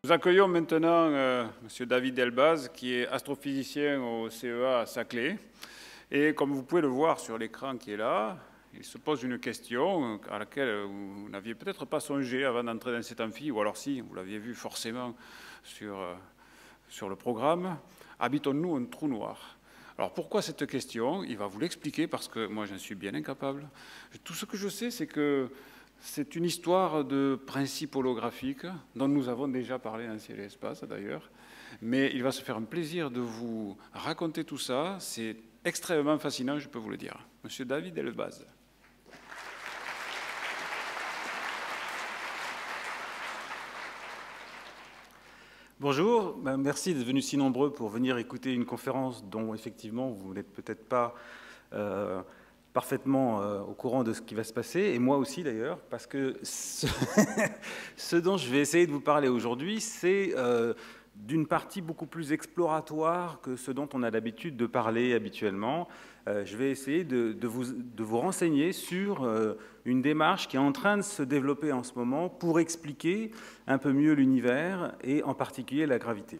Nous accueillons maintenant M. David Delbaz, qui est astrophysicien au CEA à Saclay. Et comme vous pouvez le voir sur l'écran qui est là, il se pose une question à laquelle vous n'aviez peut-être pas songé avant d'entrer dans cet amphi, ou alors si, vous l'aviez vu forcément sur le programme. Habitons-nous un trou noir? Alors pourquoi cette question? Il va vous l'expliquer parce que moi j'en suis bien incapable. Tout ce que je sais, c'est que c'est une histoire de principe holographique dont nous avons déjà parlé dans Ciel et Espace d'ailleurs. Mais il va se faire un plaisir de vous raconter tout ça. C'est extrêmement fascinant, je peux vous le dire. Monsieur David Delbaz. Bonjour, merci d'être venus si nombreux pour venir écouter une conférence dont effectivement vous n'êtes peut-être pas parfaitement au courant de ce qui va se passer, et moi aussi d'ailleurs, parce que ce dont je vais essayer de vous parler aujourd'hui, c'est d'une partie beaucoup plus exploratoire que ce dont on a l'habitude de parler habituellement. Je vais essayer de vous renseigner sur une démarche qui est en train de se développer en ce moment pour expliquer un peu mieux l'univers et en particulier la gravité.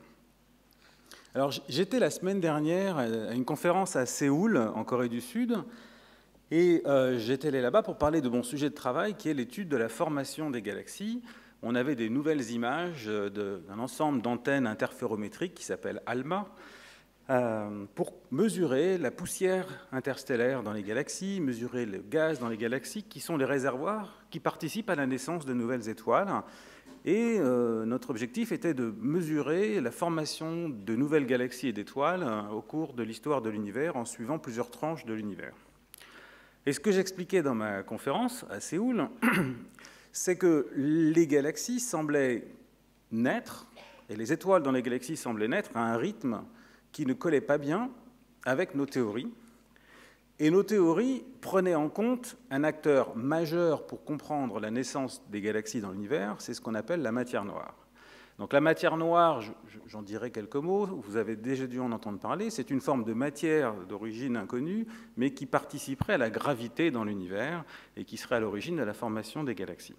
Alors, j'étais la semaine dernière à une conférence à Séoul, en Corée du Sud, et j'étais allé là-bas pour parler de mon sujet de travail qui est l'étude de la formation des galaxies. On avait des nouvelles images d'un ensemble d'antennes interférométriques qui s'appelle ALMA, pour mesurer la poussière interstellaire dans les galaxies, mesurer le gaz dans les galaxies, qui sont les réservoirs qui participent à la naissance de nouvelles étoiles. Et notre objectif était de mesurer la formation de nouvelles galaxies et d'étoiles au cours de l'histoire de l'univers en suivant plusieurs tranches de l'univers. Et ce que j'expliquais dans ma conférence à Séoul, c'est que les galaxies semblaient naître, et les étoiles dans les galaxies semblaient naître à un rythme qui ne collait pas bien avec nos théories. Et nos théories prenaient en compte un acteur majeur pour comprendre la naissance des galaxies dans l'univers, c'est ce qu'on appelle la matière noire. Donc la matière noire, j'en dirai quelques mots, vous avez déjà dû en entendre parler, c'est une forme de matière d'origine inconnue, mais qui participerait à la gravité dans l'univers et qui serait à l'origine de la formation des galaxies.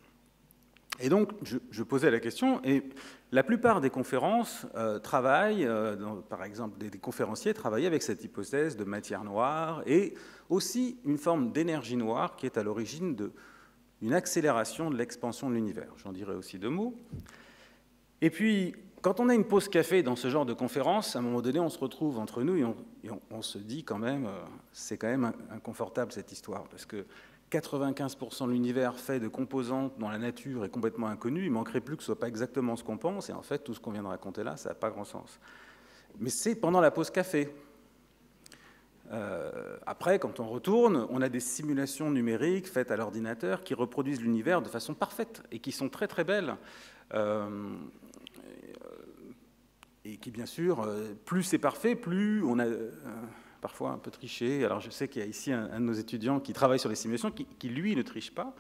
Et donc, je posais la question, et la plupart des conférences travaillent, par exemple, des conférenciers travaillent avec cette hypothèse de matière noire et aussi une forme d'énergie noire qui est à l'origine d'une accélération de l'expansion de l'univers. J'en dirai aussi deux mots. Et puis, quand on a une pause café dans ce genre de conférence, à un moment donné, on se retrouve entre nous et on se dit quand même, c'est quand même inconfortable cette histoire, parce que 95% de l'univers fait de composantes dont la nature est complètement inconnue. Il ne manquerait plus que ce ne soit pas exactement ce qu'on pense. Et en fait, tout ce qu'on vient de raconter là, ça n'a pas grand sens. Mais c'est pendant la pause café. Après, quand on retourne, on a des simulations numériques faites à l'ordinateur qui reproduisent l'univers de façon parfaite et qui sont très très belles. Et qui, bien sûr, plus c'est parfait, plus on a... parfois un peu triché. Alors je sais qu'il y a ici un de nos étudiants qui travaille sur les simulations, qui lui, ne triche pas.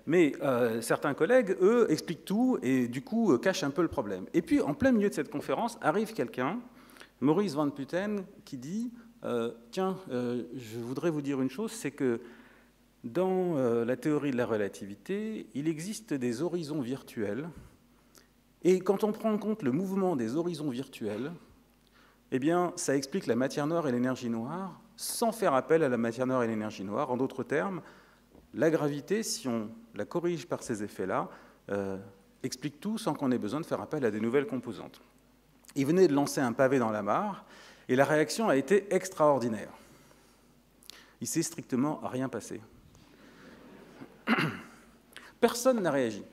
Mais certains collègues, eux, expliquent tout et du coup cachent un peu le problème. Et puis, en plein milieu de cette conférence, arrive quelqu'un, Maurice Van Putten, qui dit « Tiens, je voudrais vous dire une chose, c'est que dans la théorie de la relativité, il existe des horizons virtuels. Et quand on prend en compte le mouvement des horizons virtuels, eh bien, ça explique la matière noire et l'énergie noire sans faire appel à la matière noire et l'énergie noire. En d'autres termes, la gravité, si on la corrige par ces effets-là, explique tout sans qu'on ait besoin de faire appel à des nouvelles composantes. Il venait de lancer un pavé dans la mare et la réaction a été extraordinaire. Il ne s'est strictement rien passé. Personne n'a réagi.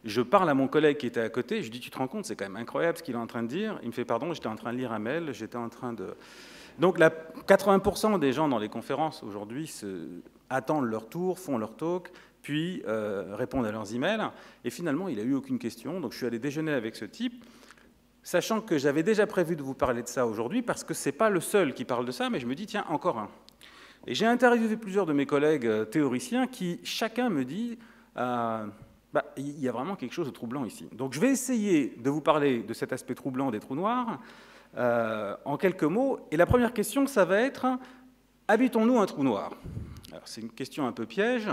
Je parle à mon collègue qui était à côté, je lui dis « Tu te rends compte, c'est quand même incroyable ce qu'il est en train de dire ?» Il me fait « Pardon, j'étais en train de lire un mail, j'étais en train de... » Donc 80% des gens dans les conférences aujourd'hui attendent leur tour, font leur talk, puis répondent à leurs emails. Et finalement, il n'a eu aucune question. Donc je suis allé déjeuner avec ce type, sachant que j'avais déjà prévu de vous parler de ça aujourd'hui, parce que ce n'est pas le seul qui parle de ça, mais je me dis « Tiens, encore un ». Et j'ai interviewé plusieurs de mes collègues théoriciens qui, chacun me dit il y a vraiment quelque chose de troublant ici. Donc je vais essayer de vous parler de cet aspect troublant des trous noirs en quelques mots. Et la première question, ça va être, habitons-nous un trou noir? Alors c'est une question un peu piège,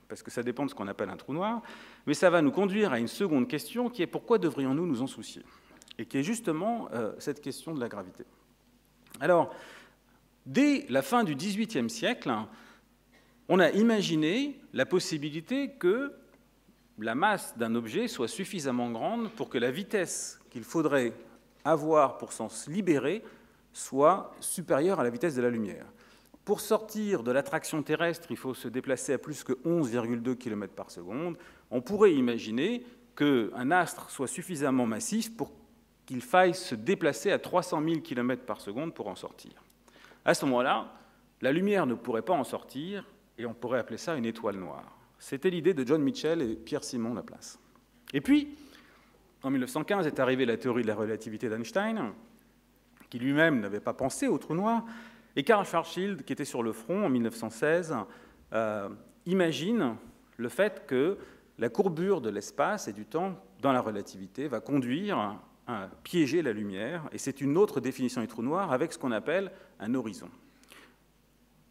parce que ça dépend de ce qu'on appelle un trou noir, mais ça va nous conduire à une seconde question qui est pourquoi devrions-nous nous en soucier? Et qui est justement cette question de la gravité. Alors, dès la fin du XVIIIe siècle, on a imaginé la possibilité que la masse d'un objet soit suffisamment grande pour que la vitesse qu'il faudrait avoir pour s'en libérer soit supérieure à la vitesse de la lumière. Pour sortir de l'attraction terrestre, il faut se déplacer à plus que 11,2 km par seconde. On pourrait imaginer qu'un astre soit suffisamment massif pour qu'il faille se déplacer à 300 000 km par seconde pour en sortir. À ce moment-là, la lumière ne pourrait pas en sortir et on pourrait appeler ça une étoile noire. C'était l'idée de John Mitchell et Pierre-Simon Laplace. Et puis, en 1915 est arrivée la théorie de la relativité d'Einstein, qui lui-même n'avait pas pensé au trou noir. Et Carl Schwarzschild, qui était sur le front en 1916, imagine le fait que la courbure de l'espace et du temps dans la relativité va conduire à piéger la lumière. Et c'est une autre définition du trou noir avec ce qu'on appelle un horizon.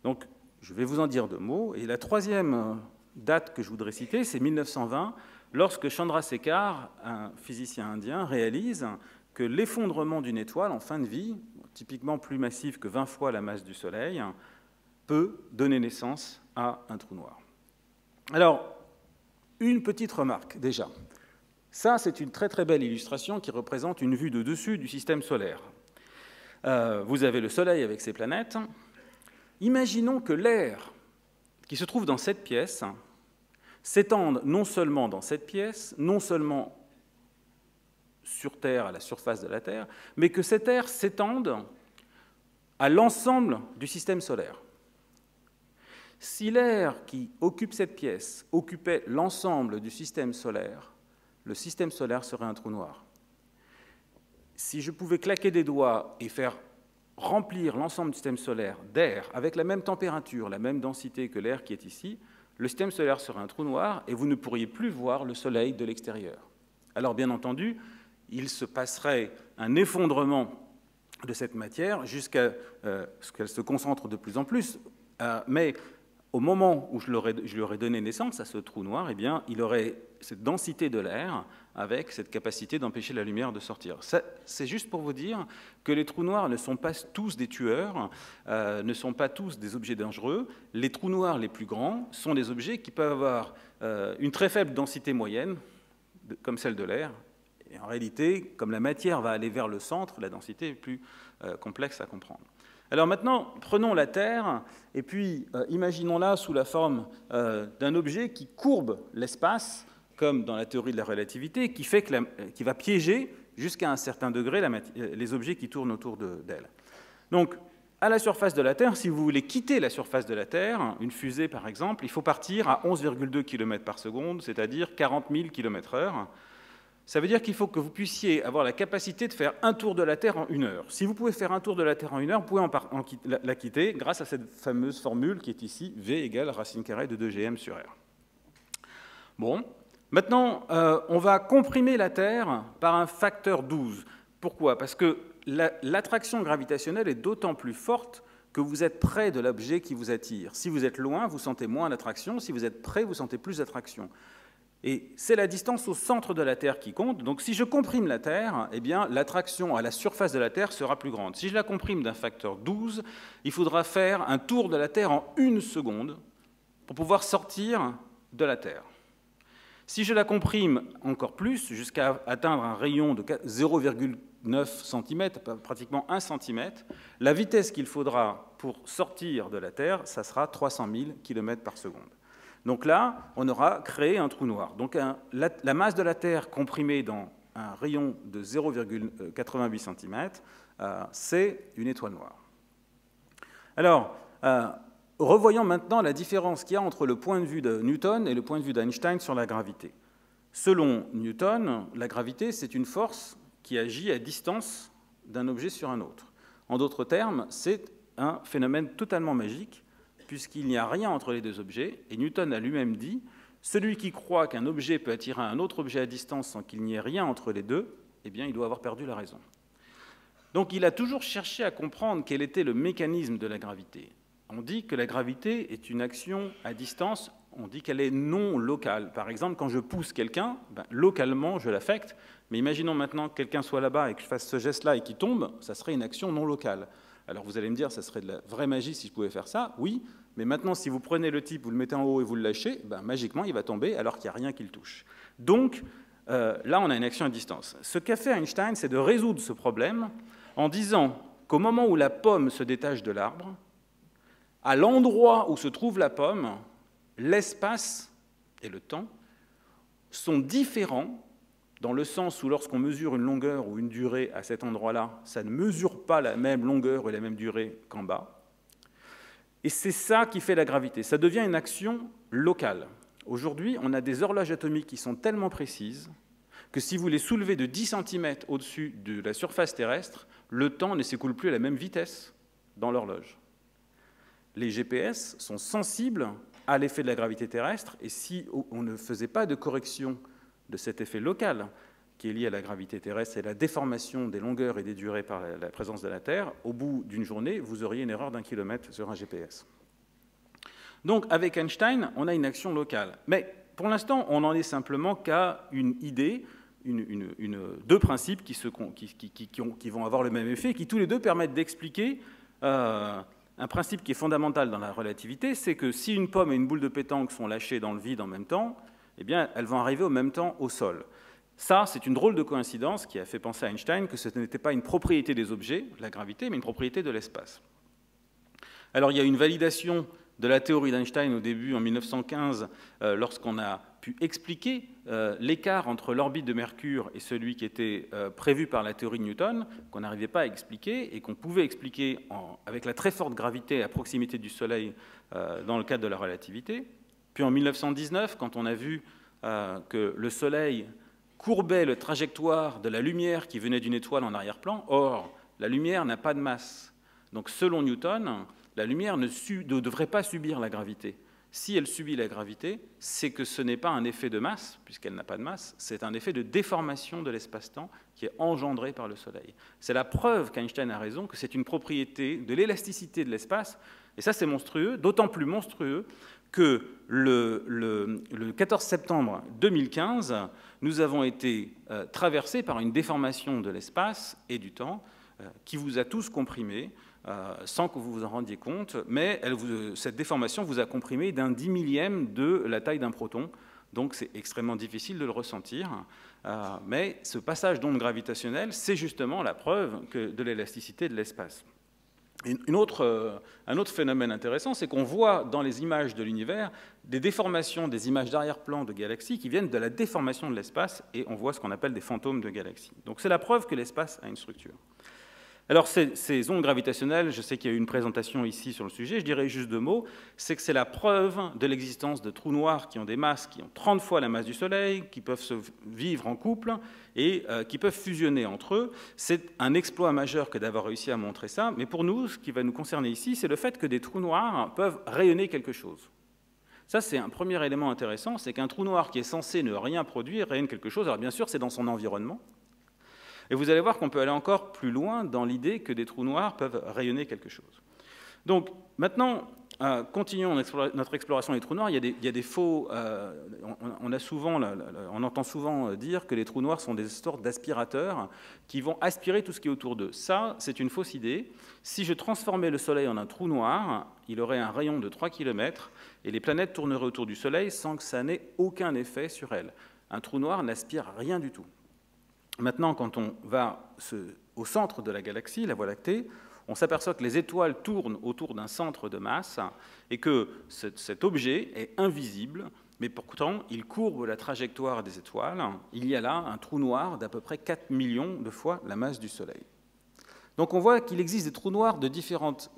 Donc, je vais vous en dire deux mots. Et la troisième date que je voudrais citer, c'est 1920, lorsque Chandrasekhar, un physicien indien, réalise que l'effondrement d'une étoile en fin de vie, typiquement plus massif que 20 fois la masse du Soleil, peut donner naissance à un trou noir. Alors, une petite remarque déjà. Ça, c'est une très très belle illustration qui représente une vue de dessus du système solaire. Vous avez le Soleil avec ses planètes. Imaginons que l'air qui se trouve dans cette pièce s'étende non seulement dans cette pièce, non seulement sur Terre, à la surface de la Terre, mais que cet air s'étende à l'ensemble du système solaire. Si l'air qui occupe cette pièce occupait l'ensemble du système solaire, le système solaire serait un trou noir. Si je pouvais claquer des doigts et faire remplir l'ensemble du système solaire d'air avec la même température, la même densité que l'air qui est ici, le système solaire serait un trou noir et vous ne pourriez plus voir le Soleil de l'extérieur. Alors bien entendu, il se passerait un effondrement de cette matière jusqu'à ce qu'elle se concentre de plus en plus. Mais au moment où je lui aurais donné naissance à ce trou noir, eh bien, il aurait cette densité de l'air avec cette capacité d'empêcher la lumière de sortir. C'est juste pour vous dire que les trous noirs ne sont pas tous des tueurs, ne sont pas tous des objets dangereux. Les trous noirs les plus grands sont des objets qui peuvent avoir une très faible densité moyenne, comme celle de l'air. Et en réalité, comme la matière va aller vers le centre, la densité est plus complexe à comprendre. Alors maintenant, prenons la Terre et puis imaginons-la sous la forme d'un objet qui courbe l'espace, comme dans la théorie de la relativité, qui va piéger jusqu'à un certain degré les objets qui tournent autour d'elle. Donc, à la surface de la Terre, si vous voulez quitter la surface de la Terre, une fusée par exemple, il faut partir à 11,2 km par seconde, c'est-à-dire 40 000 km/h. Ça veut dire qu'il faut que vous puissiez avoir la capacité de faire un tour de la Terre en 1 heure. Si vous pouvez faire un tour de la Terre en 1 heure, vous pouvez la quitter grâce à cette fameuse formule qui est ici, V égale racine carrée de 2gm sur R. Bon, maintenant, on va comprimer la Terre par un facteur 12. Pourquoi? Parce que l'attraction gravitationnelle est d'autant plus forte que vous êtes près de l'objet qui vous attire. Si vous êtes loin, vous sentez moins l'attraction. Si vous êtes près, vous sentez plus d'attraction. Et c'est la distance au centre de la Terre qui compte. Donc si je comprime la Terre, eh bien, l'attraction à la surface de la Terre sera plus grande. Si je la comprime d'un facteur 12, il faudra faire un tour de la Terre en 1 seconde pour pouvoir sortir de la Terre. Si je la comprime encore plus, jusqu'à atteindre un rayon de 0,9 cm, pratiquement 1 cm, la vitesse qu'il faudra pour sortir de la Terre, ça sera 300 000 km par seconde. Donc là, on aura créé un trou noir. Donc la masse de la Terre comprimée dans un rayon de 0,88 cm, c'est une étoile noire. Alors, revoyons maintenant la différence qu'il y a entre le point de vue de Newton et le point de vue d'Einstein sur la gravité. Selon Newton, la gravité, c'est une force qui agit à distance d'un objet sur un autre. En d'autres termes, c'est un phénomène totalement magique, puisqu'il n'y a rien entre les deux objets, et Newton a lui-même dit « Celui qui croit qu'un objet peut attirer un autre objet à distance sans qu'il n'y ait rien entre les deux, eh bien, il doit avoir perdu la raison. » Donc, il a toujours cherché à comprendre quel était le mécanisme de la gravité. On dit que la gravité est une action à distance, on dit qu'elle est non locale. Par exemple, quand je pousse quelqu'un, localement, je l'affecte, mais imaginons maintenant que quelqu'un soit là-bas et que je fasse ce geste-là et qu'il tombe, ça serait une action non locale. Alors vous allez me dire, ça serait de la vraie magie si je pouvais faire ça. Oui, mais maintenant, si vous prenez le type, vous le mettez en haut et vous le lâchez, magiquement, il va tomber alors qu'il n'y a rien qui le touche. Donc, là, on a une action à distance. Ce qu'a fait Einstein, c'est de résoudre ce problème en disant qu'au moment où la pomme se détache de l'arbre, à l'endroit où se trouve la pomme, l'espace et le temps sont différents dans le sens où lorsqu'on mesure une longueur ou une durée à cet endroit-là, ça ne mesure pas la même longueur et la même durée qu'en bas. Et c'est ça qui fait la gravité. Ça devient une action locale. Aujourd'hui, on a des horloges atomiques qui sont tellement précises que si vous les soulevez de 10 cm au-dessus de la surface terrestre, le temps ne s'écoule plus à la même vitesse dans l'horloge. Les GPS sont sensibles à l'effet de la gravité terrestre, et si on ne faisait pas de correction de cet effet local qui est lié à la gravité terrestre et la déformation des longueurs et des durées par la présence de la Terre, au bout d'une journée, vous auriez une erreur d'1 kilomètre sur un GPS. Donc, avec Einstein, on a une action locale. Mais pour l'instant, on n'en est simplement qu'à une idée, deux principes qui vont avoir le même effet, qui tous les deux permettent d'expliquer un principe qui est fondamental dans la relativité, c'est que si une pomme et une boule de pétanque sont lâchées dans le vide en même temps, eh bien, elles vont arriver au même temps au sol. Ça, c'est une drôle de coïncidence qui a fait penser à Einstein que ce n'était pas une propriété des objets, la gravité, mais une propriété de l'espace. Alors, il y a une validation de la théorie d'Einstein au début, en 1915, lorsqu'on a pu expliquer l'écart entre l'orbite de Mercure et celui qui était prévu par la théorie de Newton, qu'on n'arrivait pas à expliquer et qu'on pouvait expliquer avec la très forte gravité à proximité du Soleil dans le cadre de la relativité. Puis en 1919, quand on a vu que le Soleil courbait la trajectoire de la lumière qui venait d'une étoile en arrière-plan, or, la lumière n'a pas de masse. Donc, selon Newton, la lumière ne devrait pas subir la gravité. Si elle subit la gravité, c'est que ce n'est pas un effet de masse, puisqu'elle n'a pas de masse, c'est un effet de déformation de l'espace-temps qui est engendré par le Soleil. C'est la preuve qu'Einstein a raison, que c'est une propriété de l'élasticité de l'espace, et ça c'est monstrueux, d'autant plus monstrueux que le 14 septembre 2015, nous avons été traversés par une déformation de l'espace et du temps qui vous a tous comprimés, sans que vous vous en rendiez compte, mais cette déformation vous a comprimé d'un 10 millième de la taille d'un proton, donc c'est extrêmement difficile de le ressentir, mais ce passage d'onde gravitationnelle, c'est justement la preuve de l'élasticité de l'espace. Un autre phénomène intéressant, c'est qu'on voit dans les images de l'univers des déformations, des images d'arrière-plan de galaxies qui viennent de la déformation de l'espace, et on voit ce qu'on appelle des fantômes de galaxies. Donc c'est la preuve que l'espace a une structure. Alors ces ondes gravitationnelles, je sais qu'il y a eu une présentation ici sur le sujet, je dirais juste deux mots, c'est que c'est la preuve de l'existence de trous noirs qui ont des masses qui ont 30 fois la masse du Soleil, qui peuvent se vivre en couple et qui peuvent fusionner entre eux. C'est un exploit majeur que d'avoir réussi à montrer ça, mais pour nous, ce qui va nous concerner ici, c'est le fait que des trous noirs peuvent rayonner quelque chose. Ça, c'est un premier élément intéressant, c'est qu'un trou noir qui est censé ne rien produire rayonne quelque chose. Alors bien sûr, c'est dans son environnement. Et vous allez voir qu'on peut aller encore plus loin dans l'idée que des trous noirs peuvent rayonner quelque chose. Donc maintenant, continuons notre exploration des trous noirs. Il y a des faux... on entend souvent dire que les trous noirs sont des sortes d'aspirateurs qui vont aspirer tout ce qui est autour d'eux. Ça, c'est une fausse idée. Si je transformais le Soleil en un trou noir, il aurait un rayon de 3 km et les planètes tourneraient autour du Soleil sans que ça n'ait aucun effet sur elles. Un trou noir n'aspire rien du tout. Maintenant, quand on va au centre de la galaxie, la Voie lactée, on s'aperçoit que les étoiles tournent autour d'un centre de masse et que cet objet est invisible, mais pourtant, il courbe la trajectoire des étoiles. Il y a là un trou noir d'à peu près 4 millions de fois la masse du Soleil. Donc on voit qu'il existe des trous noirs de différentes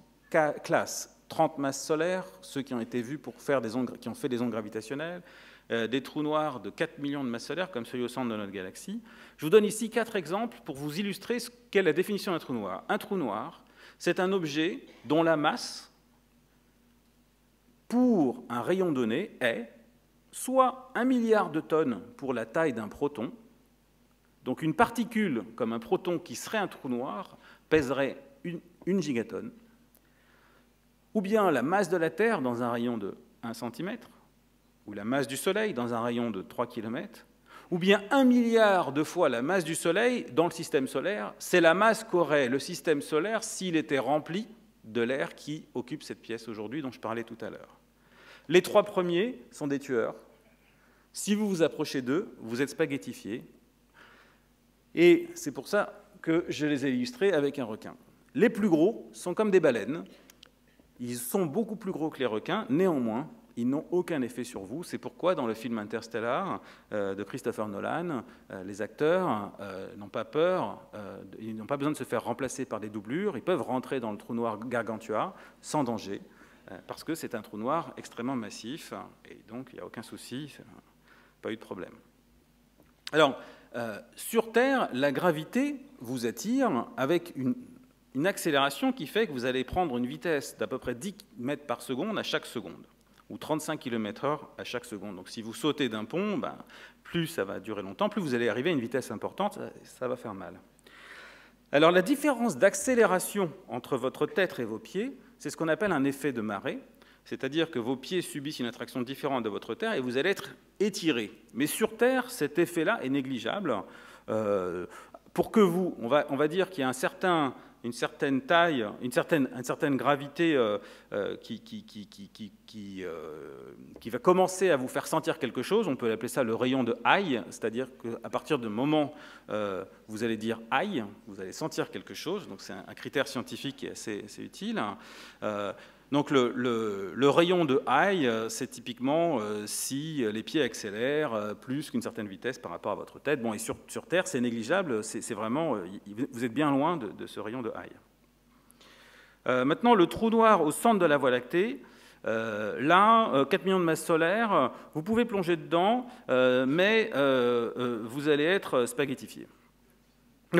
classes. 30 masses solaires, ceux qui ont été vus pour faire qui ont fait des ondes gravitationnelles, des trous noirs de 4 millions de masses solaires, comme celui au centre de notre galaxie. Je vous donne ici 4 exemples pour vous illustrer ce qu'est la définition d'un trou noir. Un trou noir, c'est un objet dont la masse, pour un rayon donné, est soit 1 milliard de tonnes pour la taille d'un proton, donc une particule comme un proton qui serait un trou noir pèserait une gigatonne, ou bien la masse de la Terre dans un rayon de 1 cm, ou la masse du Soleil dans un rayon de 3 km, ou bien 1 milliard de fois la masse du Soleil dans le système solaire, c'est la masse qu'aurait le système solaire s'il était rempli de l'air qui occupe cette pièce aujourd'hui dont je parlais tout à l'heure. Les 3 premiers sont des tueurs. Si vous vous approchez d'eux, vous êtes spaghettifiés. Et c'est pour ça que je les ai illustrés avec un requin. Les plus gros sont comme des baleines. Ils sont beaucoup plus gros que les requins, néanmoins, ils n'ont aucun effet sur vous. C'est pourquoi, dans le film Interstellar de Christopher Nolan, les acteurs n'ont pas peur, ils n'ont pas besoin de se faire remplacer par des doublures. Ils peuvent rentrer dans le trou noir Gargantua sans danger, parce que c'est un trou noir extrêmement massif, et donc il n'y a aucun souci, pas eu de problème. Alors, sur Terre, la gravité vous attire avec une accélération qui fait que vous allez prendre une vitesse d'à peu près 10 mètres par seconde à chaque seconde, ou 35 km/h à chaque seconde. Donc si vous sautez d'un pont, plus ça va durer longtemps, plus vous allez arriver à une vitesse importante, ça va faire mal. Alors la différence d'accélération entre votre tête et vos pieds, c'est ce qu'on appelle un effet de marée, c'est-à-dire que vos pieds subissent une attraction différente de votre terre et vous allez être étiré. Mais sur Terre, cet effet-là est négligeable. Pour que vous, on va dire qu'il y a une certaine taille, une certaine gravité qui va commencer à vous faire sentir quelque chose. On peut appeler ça le rayon de Aïe, c'est-à-dire qu'à partir du moment vous allez dire Aïe, vous allez sentir quelque chose. Donc c'est un critère scientifique qui est assez utile. Donc le rayon de Aïe, c'est typiquement si les pieds accélèrent plus qu'une certaine vitesse par rapport à votre tête. Bon, et sur Terre, c'est négligeable, c'est vraiment, vous êtes bien loin de ce rayon de Aïe. Maintenant, le trou noir au centre de la Voie lactée, là, 4 millions de masses solaires, vous pouvez plonger dedans, mais vous allez être spaghettifié.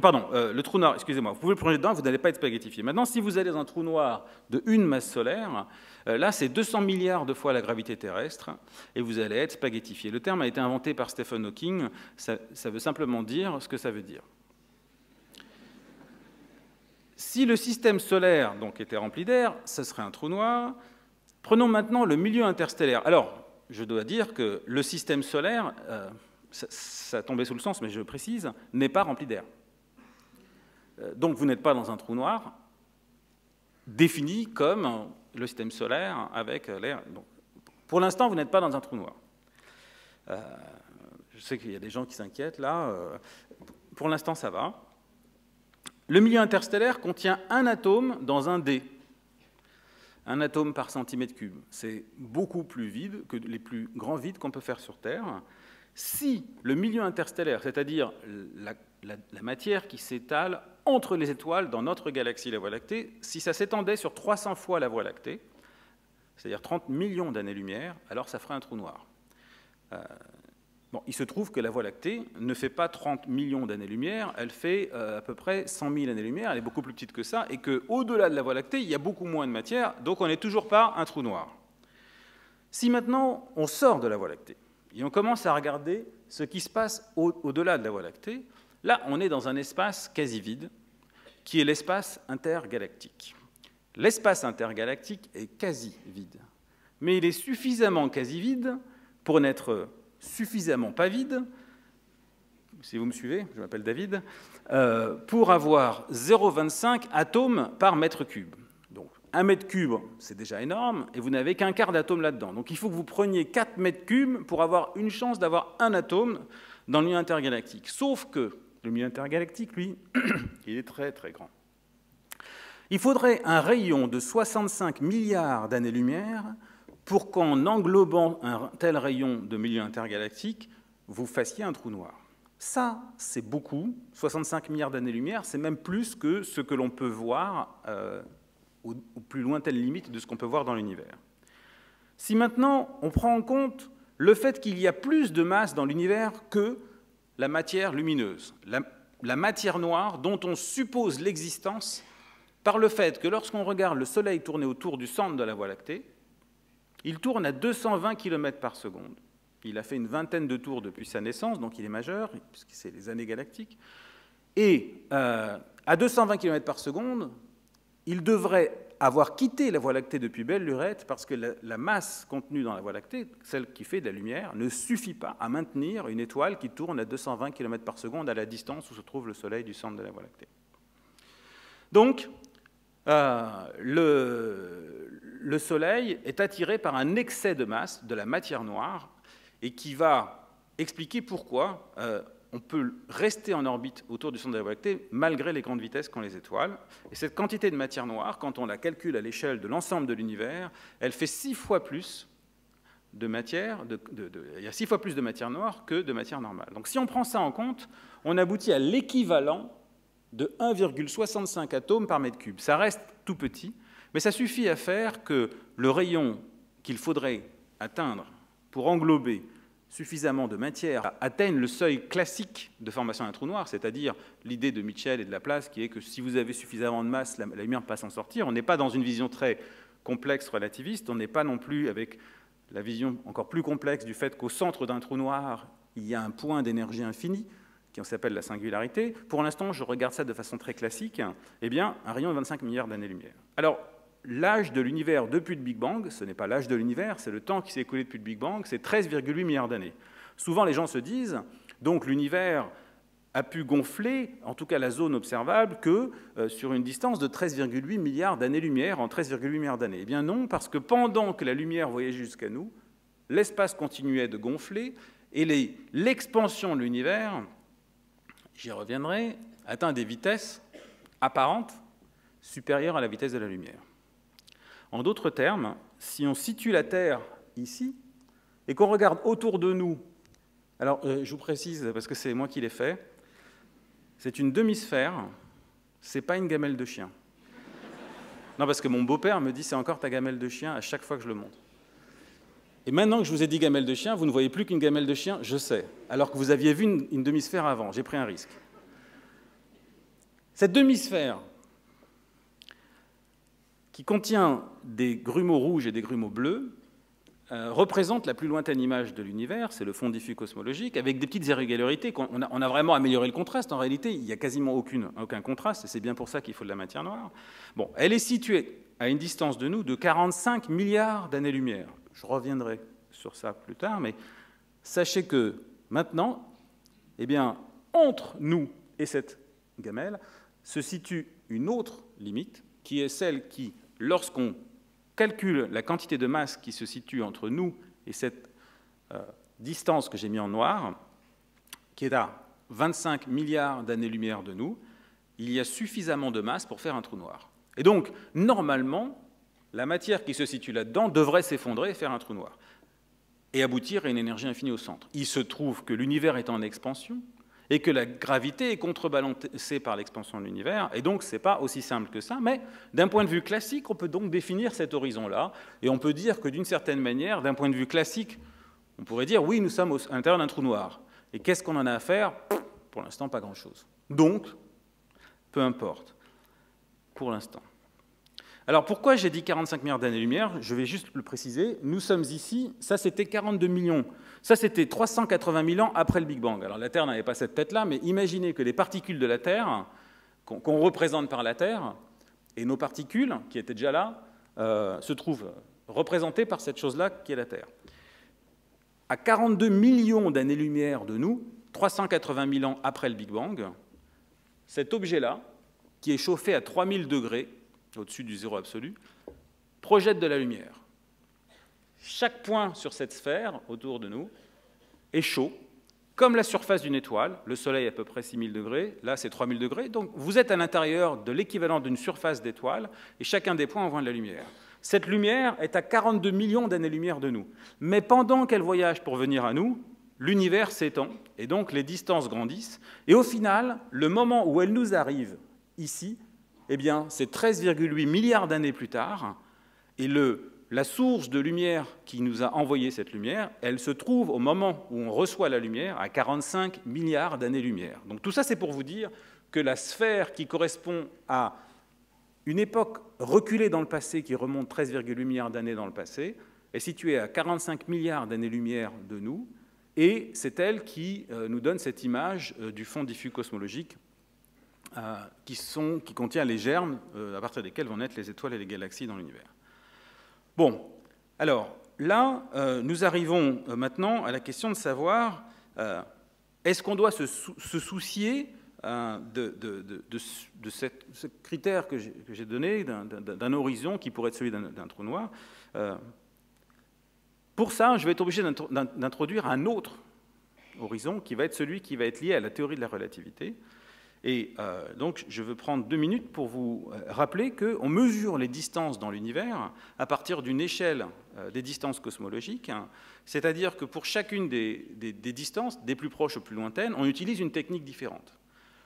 Pardon, le trou noir, excusez-moi, vous pouvez plonger dedans, vous n'allez pas être spaghettifié. Maintenant, si vous allez dans un trou noir de une masse solaire, là, c'est 200 milliards de fois la gravité terrestre, et vous allez être spaghettifié. Le terme a été inventé par Stephen Hawking, ça veut simplement dire ce que ça veut dire. Si le système solaire donc, était rempli d'air, ce serait un trou noir. Prenons maintenant le milieu interstellaire. Alors, je dois dire que le système solaire, ça tombait sous le sens, mais je précise, n'est pas rempli d'air. Donc vous n'êtes pas dans un trou noir défini comme le système solaire avec l'air. Pour l'instant, vous n'êtes pas dans un trou noir. Je sais qu'il y a des gens qui s'inquiètent là. Pour l'instant, ça va. Le milieu interstellaire contient un atome dans un dé. Un atome par centimètre cube. C'est beaucoup plus vide que les plus grands vides qu'on peut faire sur Terre. Si le milieu interstellaire, c'est-à-dire la matière qui s'étale entre les étoiles dans notre galaxie, la Voie lactée, si ça s'étendait sur 300 fois la Voie lactée, c'est-à-dire 30 millions d'années-lumière, alors ça ferait un trou noir. Bon, il se trouve que la Voie lactée ne fait pas 30 millions d'années-lumière, elle fait à peu près 100 000 années-lumière, elle est beaucoup plus petite que ça, et qu'au-delà de la Voie lactée, il y a beaucoup moins de matière, donc on n'est toujours pas un trou noir. Si maintenant on sort de la Voie lactée, et on commence à regarder ce qui se passe au-delà de la Voie lactée, là, on est dans un espace quasi vide, qui est l'espace intergalactique. L'espace intergalactique est quasi vide, mais il est suffisamment quasi vide pour n'être suffisamment pas vide, si vous me suivez, je m'appelle David, pour avoir 0,25 atomes par mètre cube. Donc, 1 mètre cube, c'est déjà énorme, et vous n'avez qu'un quart d'atome là-dedans. Donc il faut que vous preniez 4 mètres cubes pour avoir une chance d'avoir un atome dans le milieu intergalactique. Sauf que le milieu intergalactique, lui, il est très très grand. Il faudrait un rayon de 65 milliards d'années-lumière pour qu'en englobant un tel rayon de milieu intergalactique, vous fassiez un trou noir. Ça, c'est beaucoup. 65 milliards d'années-lumière, c'est même plus que ce que l'on peut voir aux plus lointaines limites de ce qu'on peut voir dans l'univers. Si maintenant on prend en compte le fait qu'il y a plus de masse dans l'univers que la matière lumineuse, la matière noire dont on suppose l'existence par le fait que lorsqu'on regarde le Soleil tourner autour du centre de la Voie lactée, il tourne à 220 km par seconde. Il a fait une vingtaine de tours depuis sa naissance, donc il est majeur, puisque c'est les années galactiques. Et à 220 km par seconde, il devrait avoir quitté la Voie lactée depuis belle lurette parce que la masse contenue dans la Voie lactée, celle qui fait de la lumière, ne suffit pas à maintenir une étoile qui tourne à 220 km par seconde à la distance où se trouve le Soleil du centre de la Voie lactée. Donc, le Soleil est attiré par un excès de masse de la matière noire et qui va expliquer pourquoi on peut rester en orbite autour du centre de la Voie lactée malgré les grandes vitesses qu'ont les étoiles. Et cette quantité de matière noire, quand on la calcule à l'échelle de l'ensemble de l'univers, elle fait 6 fois plus de matière, il y a 6 fois plus de matière noire que de matière normale. Donc si on prend ça en compte, on aboutit à l'équivalent de 1,65 atomes par mètre cube. Ça reste tout petit, mais ça suffit à faire que le rayon qu'il faudrait atteindre pour englober suffisamment de matière atteigne le seuil classique de formation d'un trou noir, c'est-à-dire l'idée de Mitchell et de Laplace qui est que si vous avez suffisamment de masse, la lumière ne peut pas s'en sortir. On n'est pas dans une vision très complexe relativiste, on n'est pas non plus avec la vision encore plus complexe du fait qu'au centre d'un trou noir, il y a un point d'énergie infinie, qui s'appelle la singularité. Pour l'instant, je regarde ça de façon très classique, eh bien, un rayon de 25 milliards d'années-lumière. Alors, l'âge de l'univers depuis le Big Bang, ce n'est pas l'âge de l'univers, c'est le temps qui s'est écoulé depuis le Big Bang, c'est 13,8 milliards d'années. Souvent, les gens se disent, donc l'univers a pu gonfler, en tout cas la zone observable, que sur une distance de 13,8 milliards d'années-lumière en 13,8 milliards d'années. Eh bien non, parce que pendant que la lumière voyageait jusqu'à nous, l'espace continuait de gonfler et l'expansion de l'univers, j'y reviendrai, atteint des vitesses apparentes supérieures à la vitesse de la lumière. En d'autres termes, si on situe la Terre ici et qu'on regarde autour de nous, alors je vous précise parce que c'est moi qui l'ai fait, c'est une demi-sphère, c'est pas une gamelle de chien. Non, parce que mon beau-père me dit c'est encore ta gamelle de chien à chaque fois que je le montre. Et maintenant que je vous ai dit gamelle de chien, vous ne voyez plus qu'une gamelle de chien, je sais, alors que vous aviez vu une demi-sphère avant, j'ai pris un risque. Cette demi-sphère, qui contient des grumeaux rouges et des grumeaux bleus, représente la plus lointaine image de l'univers, c'est le fond diffus cosmologique, avec des petites irrégularités. On a vraiment amélioré le contraste. En réalité, il n'y a quasiment aucun contraste, et c'est bien pour ça qu'il faut de la matière noire. Bon, elle est située à une distance de nous de 45 milliards d'années-lumière. Je reviendrai sur ça plus tard, mais sachez que maintenant, eh bien, entre nous et cette gamelle se situe une autre limite, qui est celle qui, lorsqu'on calcule la quantité de masse qui se situe entre nous et cette distance que j'ai mis en noir, qui est à 25 milliards d'années-lumière de nous, il y a suffisamment de masse pour faire un trou noir. Et donc, normalement, la matière qui se situe là-dedans devrait s'effondrer et faire un trou noir, et aboutir à une énergie infinie au centre. Il se trouve que l'univers est en expansion, et que la gravité est contrebalancée par l'expansion de l'univers, et donc ce n'est pas aussi simple que ça, mais d'un point de vue classique, on peut donc définir cet horizon-là, et on peut dire que d'une certaine manière, d'un point de vue classique, on pourrait dire, oui, nous sommes à l'intérieur d'un trou noir. Et qu'est-ce qu'on en a à faire? Pour l'instant, pas grand-chose. Donc, peu importe, pour l'instant. Alors pourquoi j'ai dit 45 milliards d'années-lumière? Je vais juste le préciser. Nous sommes ici, ça c'était 42 millions. Ça c'était 380 000 ans après le Big Bang. Alors la Terre n'avait pas cette tête-là, mais imaginez que les particules de la Terre, qu'on représente par la Terre, et nos particules, qui étaient déjà là, se trouvent représentées par cette chose-là qui est la Terre. À 42 millions d'années-lumière de nous, 380 000 ans après le Big Bang, cet objet-là, qui est chauffé à 3000 degrés, au-dessus du zéro absolu, projette de la lumière. Chaque point sur cette sphère, autour de nous, est chaud, comme la surface d'une étoile. Le Soleil est à peu près 6000 degrés, là c'est 3000 degrés. Donc vous êtes à l'intérieur de l'équivalent d'une surface d'étoile, et chacun des points envoie de la lumière. Cette lumière est à 42 millions d'années-lumière de nous. Mais pendant qu'elle voyage pour venir à nous, l'univers s'étend, et donc les distances grandissent. Et au final, le moment où elle nous arrive ici, eh bien, c'est 13,8 milliards d'années plus tard, et la source de lumière qui nous a envoyé cette lumière, elle se trouve au moment où on reçoit la lumière à 45 milliards d'années-lumière. Donc tout ça, c'est pour vous dire que la sphère qui correspond à une époque reculée dans le passé, qui remonte 13,8 milliards d'années dans le passé, est située à 45 milliards d'années-lumière de nous, et c'est elle qui nous donne cette image du fond diffus cosmologique qui contient les germes à partir desquels vont naître les étoiles et les galaxies dans l'univers. Bon, alors là, nous arrivons maintenant à la question de savoir est-ce qu'on doit se soucier de ce critère que j'ai donné, d'un horizon qui pourrait être celui d'un trou noir. Pour ça, je vais être obligé d'introduire un autre horizon qui va être celui qui va être lié à la théorie de la relativité. Et donc, je veux prendre 2 minutes pour vous rappeler qu'on mesure les distances dans l'univers à partir d'une échelle des distances cosmologiques, c'est-à-dire que pour chacune des distances, des plus proches aux plus lointaines, on utilise une technique différente.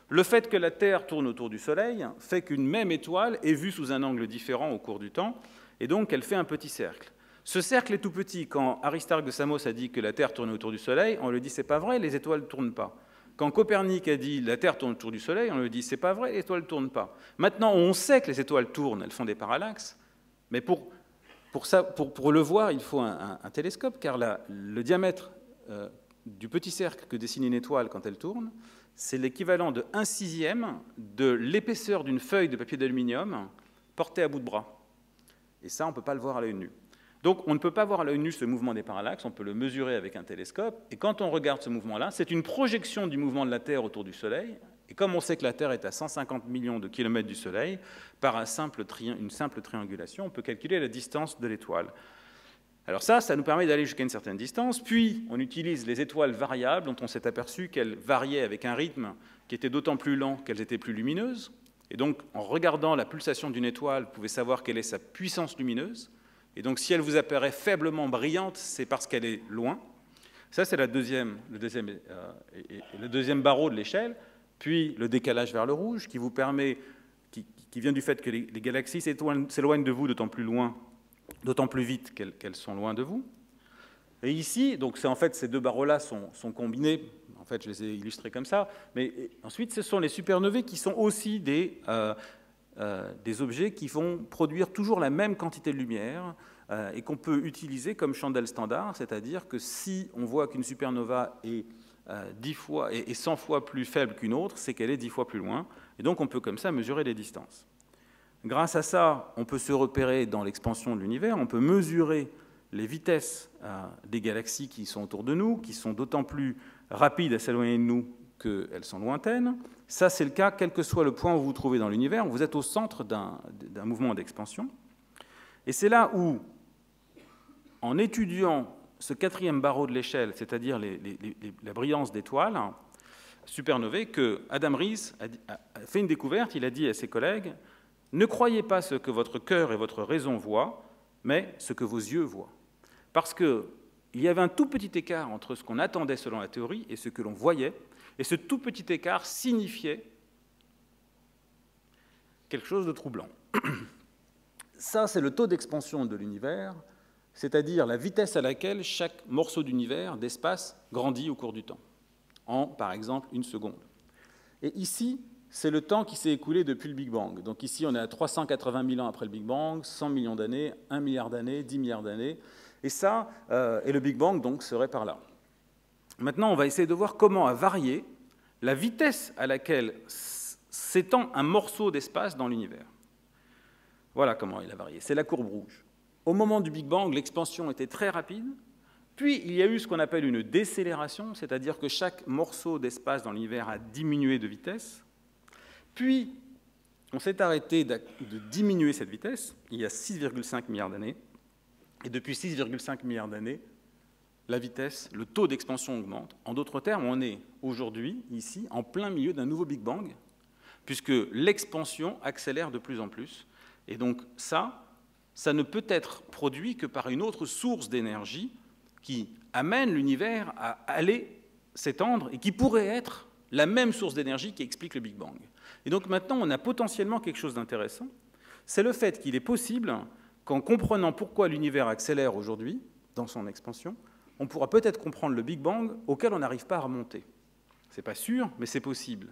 Le fait que la Terre tourne autour du Soleil fait qu'une même étoile est vue sous un angle différent au cours du temps, et donc elle fait un petit cercle. Ce cercle est tout petit. Quand Aristarque de Samos a dit que la Terre tournait autour du Soleil, on lui dit « c'est pas vrai, les étoiles ne tournent pas ». Quand Copernic a dit « la Terre tourne autour du Soleil », on lui dit « c'est pas vrai, les étoiles ne tournent pas ». Maintenant, on sait que les étoiles tournent, elles font des parallaxes, mais pour le voir, il faut un télescope, car le diamètre du petit cercle que dessine une étoile quand elle tourne, c'est l'équivalent de 1/6 de l'épaisseur d'une feuille de papier d'aluminium portée à bout de bras. Et ça, on ne peut pas le voir à l'œil nu. Donc, on ne peut pas voir à l'œil nu ce mouvement des parallaxes, on peut le mesurer avec un télescope, et quand on regarde ce mouvement-là, c'est une projection du mouvement de la Terre autour du Soleil, et comme on sait que la Terre est à 150 millions de kilomètres du Soleil, par une simple triangulation, on peut calculer la distance de l'étoile. Alors ça nous permet d'aller jusqu'à une certaine distance, puis on utilise les étoiles variables, dont on s'est aperçu qu'elles variaient avec un rythme qui était d'autant plus lent qu'elles étaient plus lumineuses, et donc en regardant la pulsation d'une étoile, vous pouvez savoir quelle est sa puissance lumineuse. Et donc, si elle vous apparaît faiblement brillante, c'est parce qu'elle est loin. Ça, c'est le deuxième barreau de l'échelle. Puis, le décalage vers le rouge, qui vous permet, qui vient du fait que les galaxies s'éloignent de vous d'autant plus vite qu'elles sont loin de vous. Et ici, donc en fait, ces 2 barreaux-là sont combinés. En fait, je les ai illustrés comme ça. Mais ensuite, ce sont les supernovae qui sont aussi des objets qui vont produire toujours la même quantité de lumière et qu'on peut utiliser comme chandelle standard, c'est-à-dire que si on voit qu'une supernova est 100 fois plus faible qu'une autre, c'est qu'elle est 10 fois plus loin, et donc on peut comme ça mesurer les distances. Grâce à ça, on peut se repérer dans l'expansion de l'univers, on peut mesurer les vitesses des galaxies qui sont autour de nous, qui sont d'autant plus rapides à s'éloigner de nous qu'elles sont lointaines. Ça, c'est le cas, quel que soit le point où vous vous trouvez dans l'univers, vous êtes au centre d'un mouvement d'expansion. Et c'est là où, en étudiant ce 4e barreau de l'échelle, c'est-à-dire la brillance d'étoiles supernovae, que Adam Riess a fait une découverte. Il a dit à ses collègues « Ne croyez pas ce que votre cœur et votre raison voient, mais ce que vos yeux voient. » Parce qu'il y avait un tout petit écart entre ce qu'on attendait selon la théorie et ce que l'on voyait, et ce tout petit écart signifiait quelque chose de troublant. Ça, c'est le taux d'expansion de l'univers, c'est-à-dire la vitesse à laquelle chaque morceau d'univers, d'espace, grandit au cours du temps, en, par exemple, 1 seconde. Et ici, c'est le temps qui s'est écoulé depuis le Big Bang. Donc ici, on est à 380 000 ans après le Big Bang, 100 millions d'années, 1 milliard d'années, 10 milliards d'années, et ça, et le Big Bang, donc, serait par là. Maintenant, on va essayer de voir comment a varié la vitesse à laquelle s'étend un morceau d'espace dans l'univers. Voilà comment il a varié. C'est la courbe rouge. Au moment du Big Bang, l'expansion était très rapide, puis il y a eu ce qu'on appelle une décélération, c'est-à-dire que chaque morceau d'espace dans l'univers a diminué de vitesse, puis on s'est arrêté de diminuer cette vitesse il y a 6,5 milliards d'années, et depuis 6,5 milliards d'années, la vitesse, le taux d'expansion augmente. En d'autres termes, on est aujourd'hui, ici, en plein milieu d'un nouveau Big Bang, puisque l'expansion accélère de plus en plus. Et donc ça ne peut être produit que par une autre source d'énergie qui amène l'univers à aller s'étendre et qui pourrait être la même source d'énergie qui explique le Big Bang. Et donc maintenant, on a potentiellement quelque chose d'intéressant. C'est le fait qu'il est possible qu'en comprenant pourquoi l'univers accélère aujourd'hui, dans son expansion, on pourra peut-être comprendre le Big Bang auquel on n'arrive pas à remonter. Ce n'est pas sûr, mais c'est possible.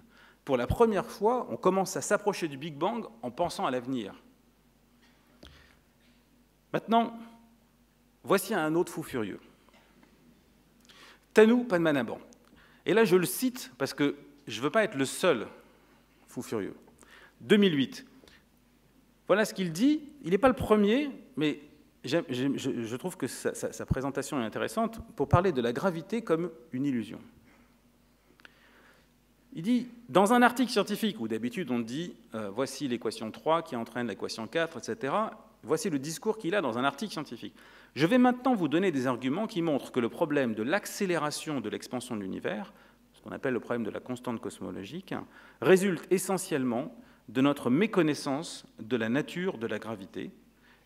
Pour la première fois, on commence à s'approcher du Big Bang en pensant à l'avenir. Maintenant, voici un autre fou furieux. Tanu Padmanabhan. Et là, je le cite parce que je ne veux pas être le seul fou furieux. 2008. Voilà ce qu'il dit. Il n'est pas le premier, mais je trouve que sa présentation est intéressante pour parler de la gravité comme une illusion. Il dit, dans un article scientifique où d'habitude on dit voici l'équation 3 qui entraîne l'équation 4, etc., voici le discours qu'il a dans un article scientifique. Je vais maintenant vous donner des arguments qui montrent que le problème de l'accélération de l'expansion de l'univers, ce qu'on appelle le problème de la constante cosmologique, résulte essentiellement de notre méconnaissance de la nature de la gravité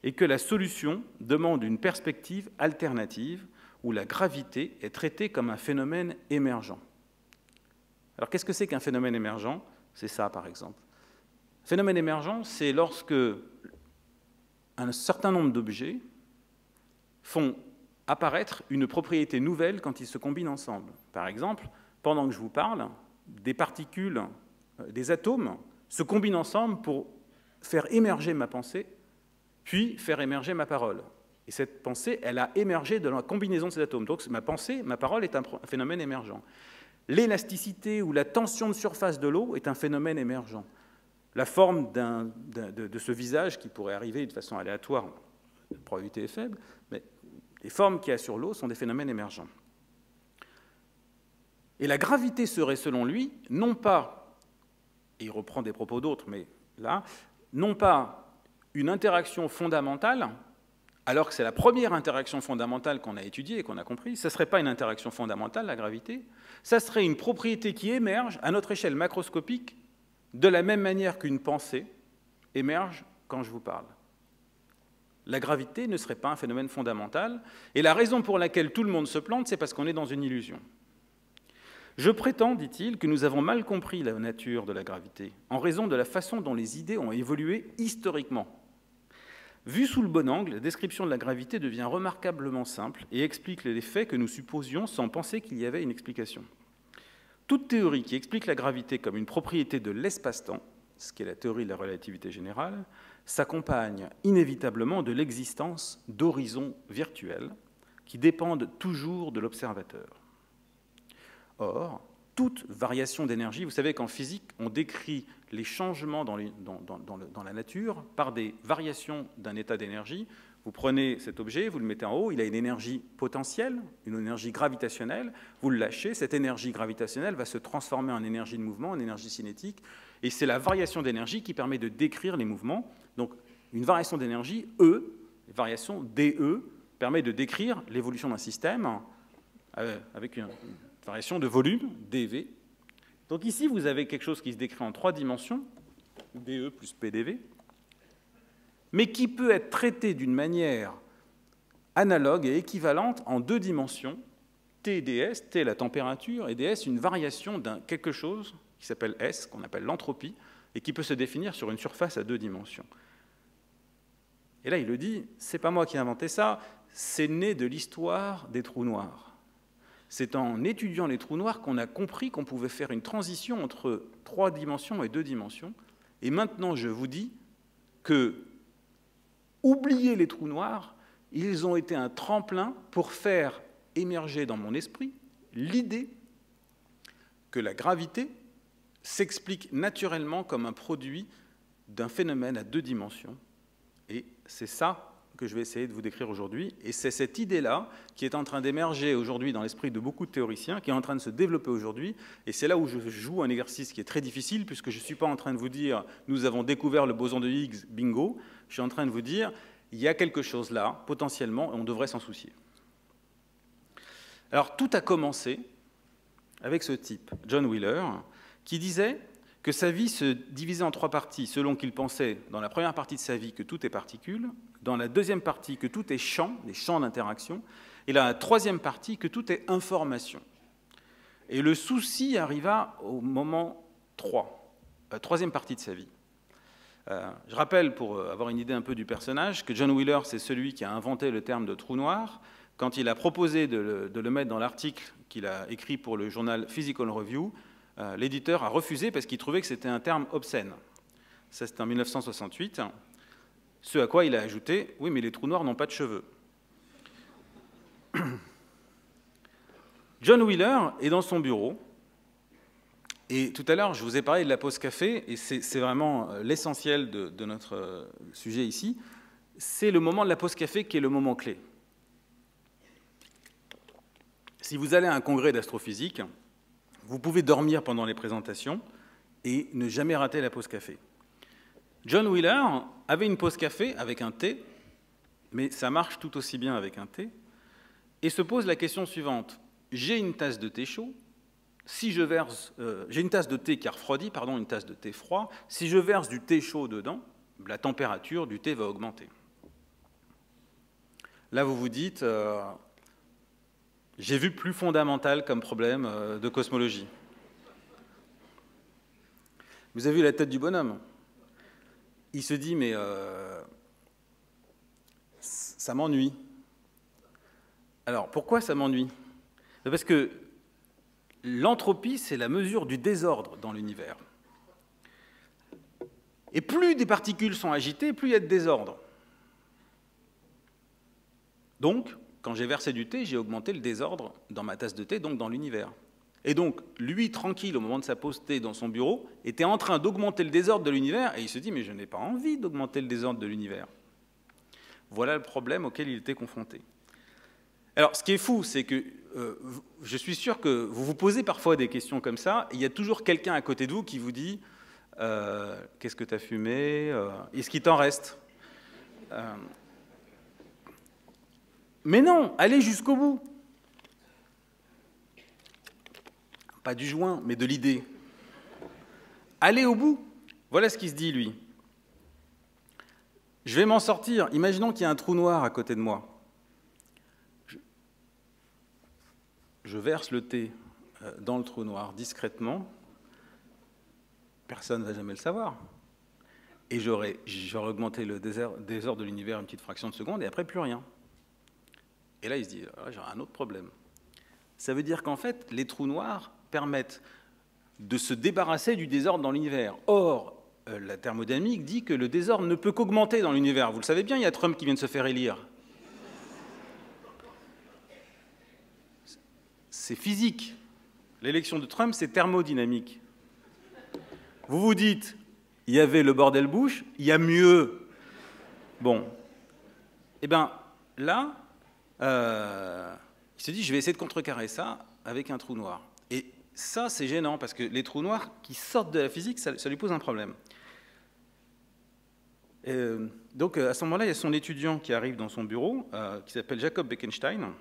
et que la solution demande une perspective alternative où la gravité est traitée comme un phénomène émergent. Alors, qu'est-ce que c'est qu'un phénomène émergent? C'est ça, par exemple. Phénomène émergent, c'est lorsque un certain nombre d'objets font apparaître une propriété nouvelle quand ils se combinent ensemble. Par exemple, pendant que je vous parle, des particules, des atomes, se combinent ensemble pour faire émerger ma pensée, puis faire émerger ma parole. Et cette pensée, elle a émergé de la combinaison de ces atomes. Donc ma pensée, ma parole est un phénomène émergent. L'élasticité ou la tension de surface de l'eau est un phénomène émergent. La forme de ce visage qui pourrait arriver de façon aléatoire, la probabilité est faible, mais les formes qu'il y a sur l'eau sont des phénomènes émergents. Et la gravité serait, selon lui, non pas, et il reprend des propos d'autres, mais là, non pas une interaction fondamentale, alors que c'est la première interaction fondamentale qu'on a étudiée et qu'on a compris, ce ne serait pas une interaction fondamentale, la gravité, ça serait une propriété qui émerge à notre échelle macroscopique de la même manière qu'une pensée émerge quand je vous parle. La gravité ne serait pas un phénomène fondamental, et la raison pour laquelle tout le monde se plante, c'est parce qu'on est dans une illusion. Je prétends, dit-il, que nous avons mal compris la nature de la gravité, en raison de la façon dont les idées ont évolué historiquement. Vue sous le bon angle, la description de la gravité devient remarquablement simple et explique les faits que nous supposions sans penser qu'il y avait une explication. Toute théorie qui explique la gravité comme une propriété de l'espace-temps, ce qui est la théorie de la relativité générale, s'accompagne inévitablement de l'existence d'horizons virtuels qui dépendent toujours de l'observateur. Or, toute variation d'énergie, vous savez qu'en physique, on décrit les changements dans la nature par des variations d'un état d'énergie. Vous prenez cet objet, vous le mettez en haut, il a une énergie potentielle, une énergie gravitationnelle, vous le lâchez, cette énergie gravitationnelle va se transformer en énergie de mouvement, en énergie cinétique, et c'est la variation d'énergie qui permet de décrire les mouvements. Donc, une variation d'énergie, E, une variation DE, permet de décrire l'évolution d'un système avec une variation de volume, dV. Donc ici, vous avez quelque chose qui se décrit en 3 dimensions, dE plus PdV, mais qui peut être traité d'une manière analogue et équivalente en 2 dimensions, T et ds, T la température, et ds une variation d'un quelque chose qui s'appelle S, qu'on appelle l'entropie, et qui peut se définir sur une surface à 2 dimensions. Et là, il le dit, c'est pas moi qui ai inventé ça, c'est né de l'histoire des trous noirs. C'est en étudiant les trous noirs qu'on a compris qu'on pouvait faire une transition entre 3 dimensions et 2 dimensions. Et maintenant, je vous dis que, oubliez les trous noirs, ils ont été un tremplin pour faire émerger dans mon esprit l'idée que la gravité s'explique naturellement comme un produit d'un phénomène à 2 dimensions. Et c'est ça que je vais essayer de vous décrire aujourd'hui. Et c'est cette idée-là qui est en train d'émerger aujourd'hui dans l'esprit de beaucoup de théoriciens, qui est en train de se développer aujourd'hui. Et c'est là où je joue un exercice qui est très difficile, puisque je ne suis pas en train de vous dire « nous avons découvert le boson de Higgs, bingo ». Je suis en train de vous dire « il y a quelque chose là, potentiellement, et on devrait s'en soucier ». Alors, tout a commencé avec ce type, John Wheeler, qui disait que sa vie se divisait en 3 parties, selon qu'il pensait, dans la première partie de sa vie, que tout est particule, dans la deuxième partie, que tout est champ, des champs d'interaction, et dans la troisième partie, que tout est information. Et le souci arriva au moment 3, la troisième partie de sa vie. Je rappelle, pour avoir une idée un peu du personnage, que John Wheeler, c'est celui qui a inventé le terme de trou noir. Quand il a proposé de le mettre dans l'article qu'il a écrit pour le journal Physical Review, l'éditeur a refusé parce qu'il trouvait que c'était un terme obscène. Ça, c'était en 1968. Ce à quoi il a ajouté « Oui, mais les trous noirs n'ont pas de cheveux ». John Wheeler est dans son bureau Et tout à l'heure, je vous ai parlé de la pause café, et c'est vraiment l'essentiel de notre sujet ici. C'est le moment de la pause café qui est le moment clé. Si vous allez à un congrès d'astrophysique, vous pouvez dormir pendant les présentations et ne jamais rater la pause café. John Wheeler avait une pause café avec un thé, mais ça marche tout aussi bien avec un thé, et se pose la question suivante. J'ai une tasse de thé chaud, si je verse, j'ai une tasse de thé qui a refroidi, pardon, une tasse de thé froid, si je verse du thé chaud dedans, la température du thé va augmenter. Là, vous vous dites, j'ai vu plus fondamental comme problème de cosmologie. Vous avez vu la tête du bonhomme? Il se dit, mais ça m'ennuie. Alors, pourquoi ça m'ennuie? Parce que l'entropie, c'est la mesure du désordre dans l'univers. Et plus des particules sont agitées, plus il y a de désordre. Donc, quand j'ai versé du thé, j'ai augmenté le désordre dans ma tasse de thé, donc dans l'univers. Et donc, lui, tranquille, au moment de sa pause thé dans son bureau, était en train d'augmenter le désordre de l'univers, et il se dit, mais je n'ai pas envie d'augmenter le désordre de l'univers. Voilà le problème auquel il était confronté. Alors, ce qui est fou, c'est que je suis sûr que vous vous posez parfois des questions comme ça, et il y a toujours quelqu'un à côté de vous qui vous dit « Qu'est-ce que tu as fumé Est-ce qu'il t'en reste ?» Mais non, allez jusqu'au bout. Pas du joint, mais de l'idée. Allez au bout. Voilà ce qu'il se dit, lui. Je vais m'en sortir. Imaginons qu'il y a un trou noir à côté de moi. Je verse le thé dans le trou noir discrètement. Personne ne va jamais le savoir. Et j'aurais augmenté le désordre de l'univers une petite fraction de seconde, et après, plus rien. Et là, il se dit, ah, j'ai un autre problème. Ça veut dire qu'en fait, les trous noirs permettent de se débarrasser du désordre dans l'univers. Or, la thermodynamique dit que le désordre ne peut qu'augmenter dans l'univers. Vous le savez bien, il y a Trump qui vient de se faire élire. C'est physique. L'élection de Trump, c'est thermodynamique. Vous vous dites, il y avait le bordel Bush, il y a mieux. Bon. Eh bien, là, il se dit, je vais essayer de contrecarrer ça avec un trou noir. Et ça, c'est gênant, parce que les trous noirs qui sortent de la physique, ça lui pose un problème. Donc, à ce moment-là, il y a son étudiant qui arrive dans son bureau, qui s'appelle Jacob Bekenstein,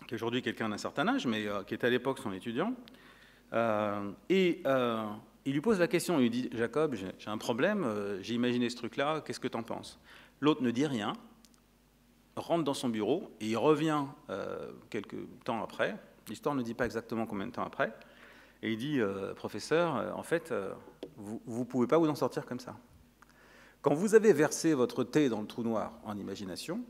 qui est aujourd'hui quelqu'un d'un certain âge, mais qui était à l'époque son étudiant. Il lui pose la question, il lui dit, Jacob, j'ai un problème, j'ai imaginé ce truc-là, qu'est-ce que tu en penses? L'autre ne dit rien, rentre dans son bureau, et il revient quelques temps après, l'histoire ne dit pas exactement combien de temps après, et il dit, professeur, en fait, vous ne pouvez pas vous en sortir comme ça. Quand vous avez versé votre thé dans le trou noir en imagination,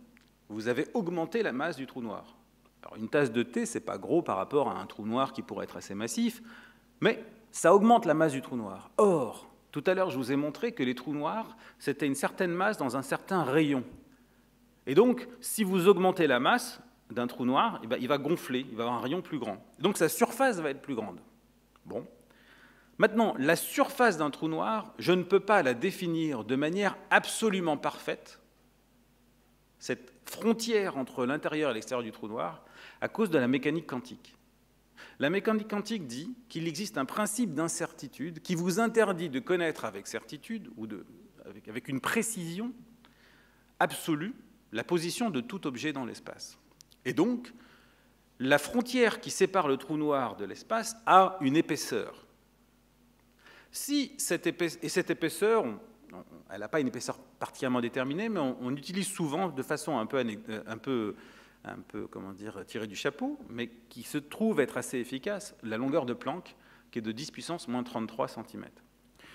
vous avez augmenté la masse du trou noir. Alors, une tasse de thé, ce n'est pas gros par rapport à un trou noir qui pourrait être assez massif, mais ça augmente la masse du trou noir. Or, tout à l'heure, je vous ai montré que les trous noirs, c'était une certaine masse dans un certain rayon. Et donc, si vous augmentez la masse d'un trou noir, eh bien, il va gonfler, il va avoir un rayon plus grand. Donc, sa surface va être plus grande. Bon. Maintenant, la surface d'un trou noir, je ne peux pas la définir de manière absolument parfaite, cette frontière entre l'intérieur et l'extérieur du trou noir, à cause de la mécanique quantique. La mécanique quantique dit qu'il existe un principe d'incertitude qui vous interdit de connaître avec certitude, ou avec une précision absolue, la position de tout objet dans l'espace. Et donc, la frontière qui sépare le trou noir de l'espace a une épaisseur. Si cette épaisseur, elle n'a pas une épaisseur particulièrement déterminée, mais on utilise souvent de façon un peu comment dire, tirée du chapeau, mais qui se trouve être assez efficace, la longueur de Planck, qui est de 10 puissance moins 33 cm.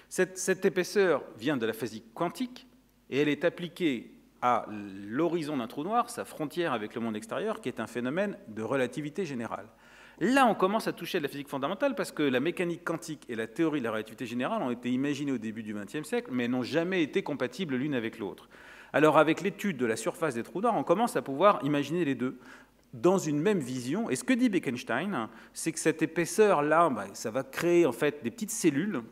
Cette épaisseur vient de la physique quantique, et elle est appliquée à l'horizon d'un trou noir, sa frontière avec le monde extérieur, qui est un phénomène de relativité générale. Là, on commence à toucher à la physique fondamentale parce que la mécanique quantique et la théorie de la relativité générale ont été imaginées au début du XXe siècle, mais n'ont jamais été compatibles l'une avec l'autre. Alors, avec l'étude de la surface des trous noirs, on commence à pouvoir imaginer les deux. dans une même vision. Et ce que dit Bekenstein, c'est que cette épaisseur-là, ça va créer en fait des petites cellules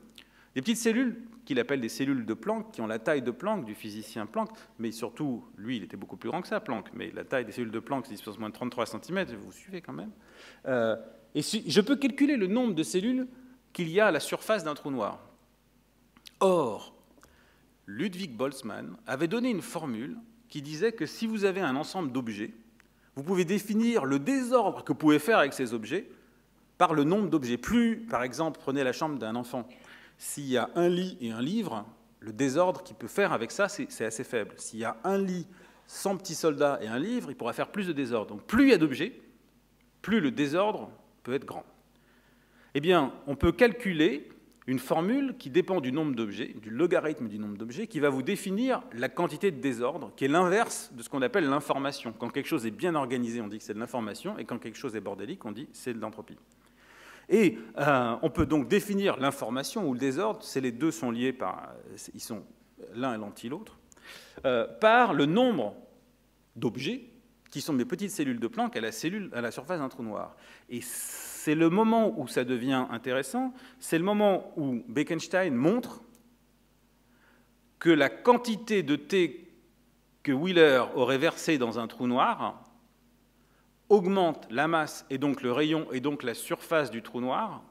qu'il appelle des cellules de Planck, qui ont la taille de Planck, du physicien Planck, mais surtout, lui, il était beaucoup plus grand que ça, Planck, mais la taille des cellules de Planck, c'est 10 moins de 33 cm, vous suivez quand même. Et je peux calculer le nombre de cellules qu'il y a à la surface d'un trou noir. Or, Ludwig Boltzmann avait donné une formule qui disait que si vous avez un ensemble d'objets, vous pouvez définir le désordre que vous pouvez faire avec ces objets par le nombre d'objets. Plus, par exemple, prenez la chambre d'un enfant. S'il y a un lit et un livre, le désordre qu'il peut faire avec ça, c'est assez faible. S'il y a un lit, 100 petits soldats et un livre, il pourra faire plus de désordre. Donc plus il y a d'objets, plus le désordre peut être grand. Eh bien, on peut calculer une formule qui dépend du nombre d'objets, du logarithme du nombre d'objets, qui va vous définir la quantité de désordre, qui est l'inverse de ce qu'on appelle l'information. Quand quelque chose est bien organisé, on dit que c'est de l'information, et quand quelque chose est bordélique, on dit que c'est de l'entropie. Et on peut donc définir l'information ou le désordre, les deux sont liés ils sont l'un et l'anti-l'autre, par le nombre d'objets qui sont des petites cellules de Planck à la surface d'un trou noir. Et c'est le moment où ça devient intéressant, c'est le moment où Bekenstein montre que la quantité de T que Wheeler aurait versé dans un trou noir augmente la masse et donc le rayon et donc la surface du trou noir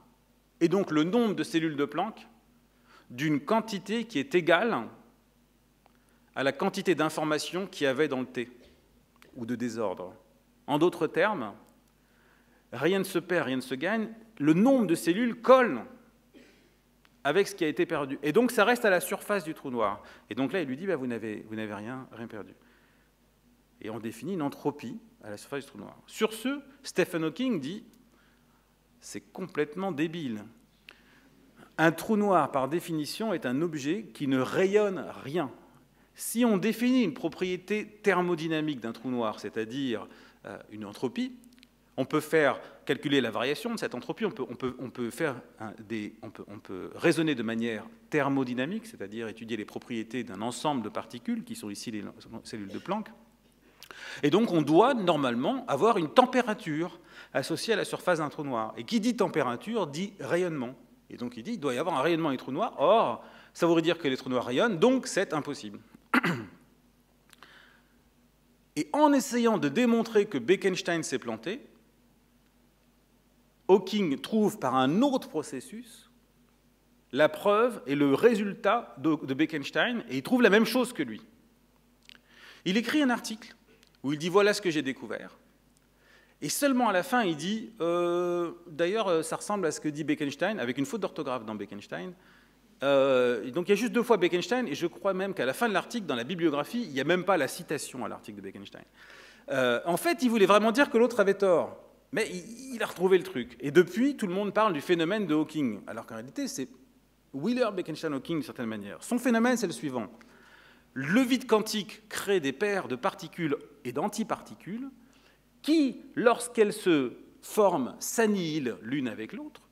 et donc le nombre de cellules de Planck d'une quantité qui est égale à la quantité d'informations qu'il y avait dans le T ou de désordre. En d'autres termes, rien ne se perd, rien ne se gagne, le nombre de cellules colle avec ce qui a été perdu. Et donc ça reste à la surface du trou noir. Et donc là, il lui dit, vous n'avez rien perdu. Et on définit une entropie à la surface du trou noir. Sur ce, Stephen Hawking dit, c'est complètement débile. Un trou noir, par définition, est un objet qui ne rayonne rien. Si on définit une propriété thermodynamique d'un trou noir, c'est-à-dire une entropie, on peut calculer la variation de cette entropie, on peut raisonner de manière thermodynamique, c'est-à-dire étudier les propriétés d'un ensemble de particules, qui sont ici les cellules de Planck. Et donc on doit normalement avoir une température associée à la surface d'un trou noir. Et qui dit température dit rayonnement. Et donc il dit qu'il doit y avoir un rayonnement des trous noirs. Or, ça voudrait dire que les trous noirs rayonnent, donc c'est impossible. Et en essayant de démontrer que Bekenstein s'est planté, Hawking trouve par un autre processus la preuve et le résultat de Bekenstein, et il trouve la même chose que lui. Il écrit un article où il dit « Voilà ce que j'ai découvert ». Et seulement à la fin, il dit d'ailleurs, ça ressemble à ce que dit Bekenstein, avec une faute d'orthographe dans Bekenstein. Donc il y a juste 2 fois Bekenstein, et je crois même qu'à la fin de l'article, dans la bibliographie, il n'y a même pas la citation à l'article de Bekenstein. En fait, il voulait vraiment dire que l'autre avait tort. Mais il a retrouvé le truc. Et depuis, tout le monde parle du phénomène de Hawking. Alors qu'en réalité, c'est Wheeler, Bekenstein, Hawking d'une certaine manière. Son phénomène, c'est le suivant. Le vide quantique crée des paires de particules et d'antiparticules qui, lorsqu'elles se forment, s'annihilent l'une avec l'autre,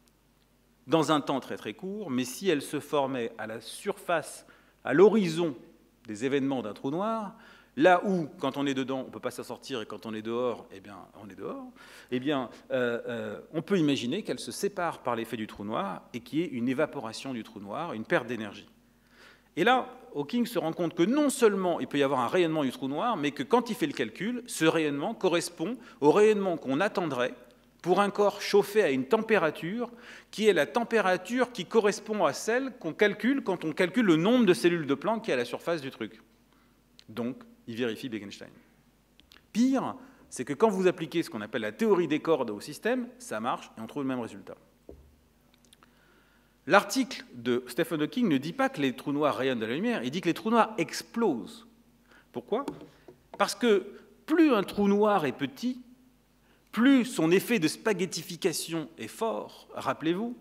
dans un temps très très court, mais si elles se formaient à la surface, à l'horizon des événements d'un trou noir, là où, quand on est dedans, on ne peut pas s'en sortir, et quand on est dehors, eh bien, on est dehors, eh bien, on peut imaginer qu'elles se séparent par l'effet du trou noir et qu'il y ait une évaporation du trou noir, une perte d'énergie. Et là, Hawking se rend compte que non seulement il peut y avoir un rayonnement du trou noir, mais que quand il fait le calcul, ce rayonnement correspond au rayonnement qu'on attendrait pour un corps chauffé à une température qui est la température qui correspond à celle qu'on calcule quand on calcule le nombre de cellules de Planck qui est à la surface du truc. Donc, il vérifie Bekenstein. Pire, c'est que quand vous appliquez ce qu'on appelle la théorie des cordes au système, ça marche et on trouve le même résultat. L'article de Stephen Hawking ne dit pas que les trous noirs rayonnent de la lumière, il dit que les trous noirs explosent. Pourquoi? Parce que plus un trou noir est petit, plus son effet de spaghettification est fort. Rappelez-vous,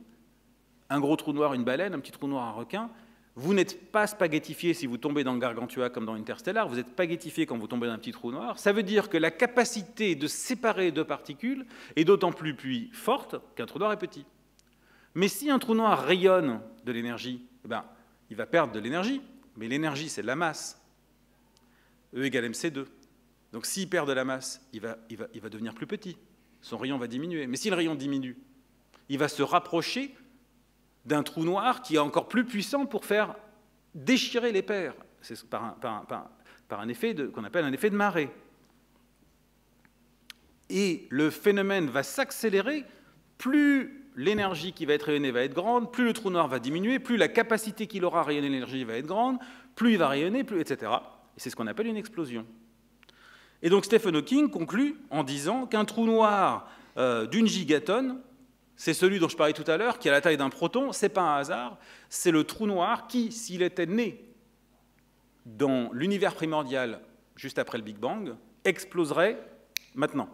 un gros trou noir, une baleine, un petit trou noir, un requin, vous n'êtes pas spaghettifié si vous tombez dans le Gargantua comme dans Interstellar, vous êtes spaghettifié quand vous tombez dans un petit trou noir. Ça veut dire que la capacité de séparer deux particules est d'autant plus forte qu'un trou noir est petit. Mais si un trou noir rayonne de l'énergie, il va perdre de l'énergie, mais l'énergie, c'est de la masse. E égale mc2. Donc s'il perd de la masse, il va devenir plus petit. Son rayon va diminuer. Mais si le rayon diminue, il va se rapprocher d'un trou noir qui est encore plus puissant pour faire déchirer les paires. C'est par un effet qu'on appelle un effet de marée. Et le phénomène va s'accélérer, plus l'énergie qui va être rayonnée va être grande, plus le trou noir va diminuer, plus la capacité qu'il aura à rayonner l'énergie va être grande, plus il va rayonner, plus, etc. Et c'est ce qu'on appelle une explosion. Et donc Stephen Hawking conclut en disant qu'un trou noir d'une gigatonne, c'est celui dont je parlais tout à l'heure, qui a la taille d'un proton, c'est pas un hasard, c'est le trou noir qui, s'il était né dans l'univers primordial juste après le Big Bang, exploserait maintenant.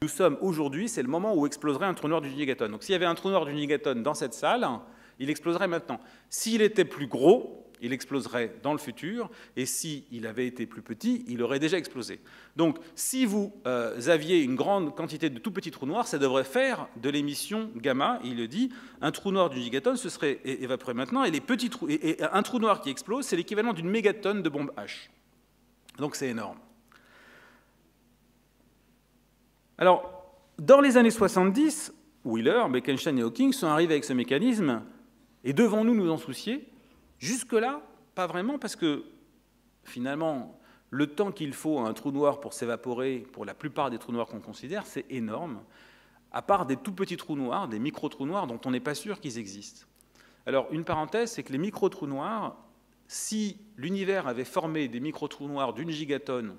Nous sommes aujourd'hui, c'est le moment où exploserait un trou noir d'une gigatonne. Donc s'il y avait un trou noir d'une gigatonne dans cette salle, il exploserait maintenant. S'il était plus gros, il exploserait dans le futur, et s'il avait été plus petit, il aurait déjà explosé. Donc si vous aviez une grande quantité de tout petits trous noirs, ça devrait faire de l'émission gamma, il le dit, un trou noir d'une gigatonne, ce serait évaporé maintenant, et un trou noir qui explose, c'est l'équivalent d'une mégatonne de bombe H. Donc c'est énorme. Alors, dans les années 70, Wheeler, Bekenstein et Hawking sont arrivés avec ce mécanisme, et devons-nous nous en soucier? Jusque-là, pas vraiment, parce que finalement, le temps qu'il faut à un trou noir pour s'évaporer, pour la plupart des trous noirs qu'on considère, c'est énorme, à part des tout petits trous noirs, des micro-trous noirs dont on n'est pas sûr qu'ils existent. Alors, une parenthèse, c'est que les micro-trous noirs, si l'univers avait formé des micro-trous noirs d'une gigatonne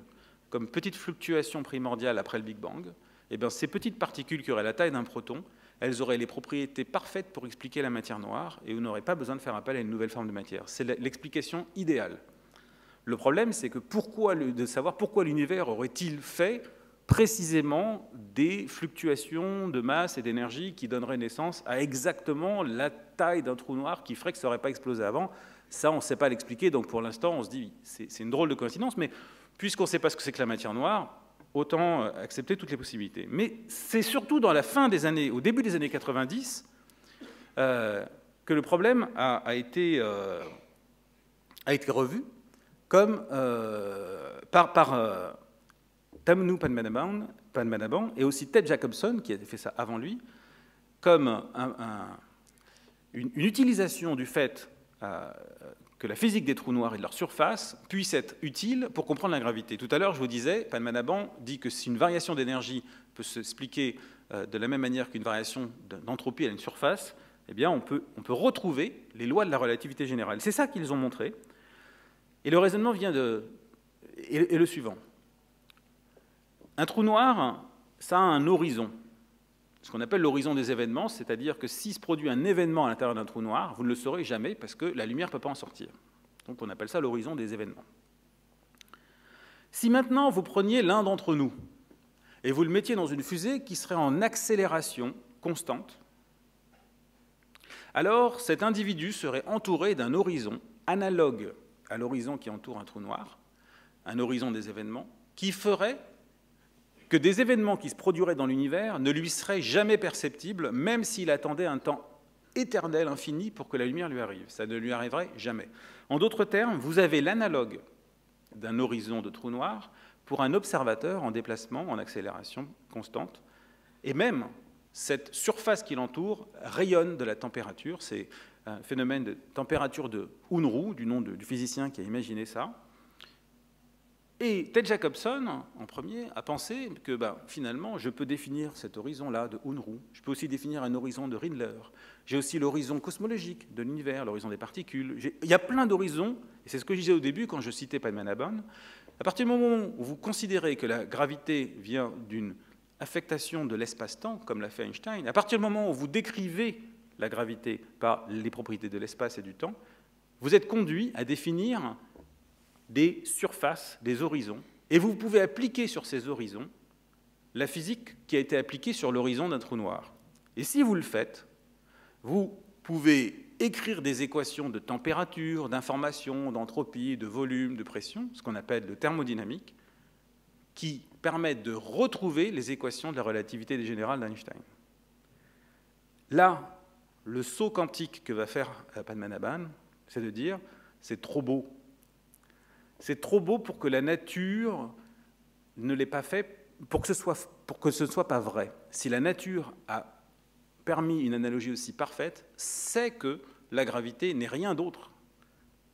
comme petite fluctuation primordiale après le Big Bang, eh bien, ces petites particules qui auraient la taille d'un proton, elles auraient les propriétés parfaites pour expliquer la matière noire, et on n'aurait pas besoin de faire appel à une nouvelle forme de matière. C'est l'explication idéale. Le problème, c'est que de savoir pourquoi l'univers aurait-il fait précisément des fluctuations de masse et d'énergie qui donneraient naissance à exactement la taille d'un trou noir qui ferait que ça n'aurait pas explosé avant. Ça, on ne sait pas l'expliquer, donc pour l'instant, on se dit, c'est une drôle de coïncidence, mais puisqu'on ne sait pas ce que c'est que la matière noire, autant accepter toutes les possibilités. Mais c'est surtout dans la fin des années, au début des années 90, que le problème a été revu comme par Tamnu Padmanabhan et aussi Ted Jacobson, qui a fait ça avant lui, comme une utilisation du fait que la physique des trous noirs et de leur surface puisse être utile pour comprendre la gravité. Tout à l'heure, je vous disais, Padmanabhan dit que si une variation d'énergie peut s'expliquer de la même manière qu'une variation d'entropie à une surface, eh bien, on peut retrouver les lois de la relativité générale. C'est ça qu'ils ont montré. Et le raisonnement est le suivant. Un trou noir, ça a un horizon, ce qu'on appelle l'horizon des événements, c'est-à-dire que s'il se produit un événement à l'intérieur d'un trou noir, vous ne le saurez jamais parce que la lumière ne peut pas en sortir. Donc on appelle ça l'horizon des événements. Si maintenant vous preniez l'un d'entre nous et vous le mettiez dans une fusée qui serait en accélération constante, alors cet individu serait entouré d'un horizon analogue à l'horizon qui entoure un trou noir, un horizon des événements, qui ferait que des événements qui se produiraient dans l'univers ne lui seraient jamais perceptibles, même s'il attendait un temps éternel, infini, pour que la lumière lui arrive. Ça ne lui arriverait jamais. En d'autres termes, vous avez l'analogue d'un horizon de trou noir pour un observateur en déplacement, en accélération constante, et même cette surface qui l'entoure rayonne de la température. C'est un phénomène de température de Unruh, du nom du physicien qui a imaginé ça. Et Ted Jacobson, en premier, a pensé que finalement, je peux définir cet horizon-là de Unruh. Je peux aussi définir un horizon de Rindler. J'ai aussi l'horizon cosmologique de l'univers, l'horizon des particules. Il y a plein d'horizons, et c'est ce que je disais au début quand je citais Padmanabhan. À partir du moment où vous considérez que la gravité vient d'une affectation de l'espace-temps, comme l'a fait Einstein, à partir du moment où vous décrivez la gravité par les propriétés de l'espace et du temps, vous êtes conduit à définir des surfaces, des horizons, et vous pouvez appliquer sur ces horizons la physique qui a été appliquée sur l'horizon d'un trou noir. Et si vous le faites, vous pouvez écrire des équations de température, d'information, d'entropie, de volume, de pression, ce qu'on appelle de thermodynamique, qui permettent de retrouver les équations de la relativité générale d'Einstein. Là, le saut quantique que va faire Padmanabhan, c'est de dire c'est trop beau. C'est trop beau pour que la nature ne l'est pas fait pour que ce ne soit pas vrai. Si la nature a permis une analogie aussi parfaite, c'est que la gravité n'est rien d'autre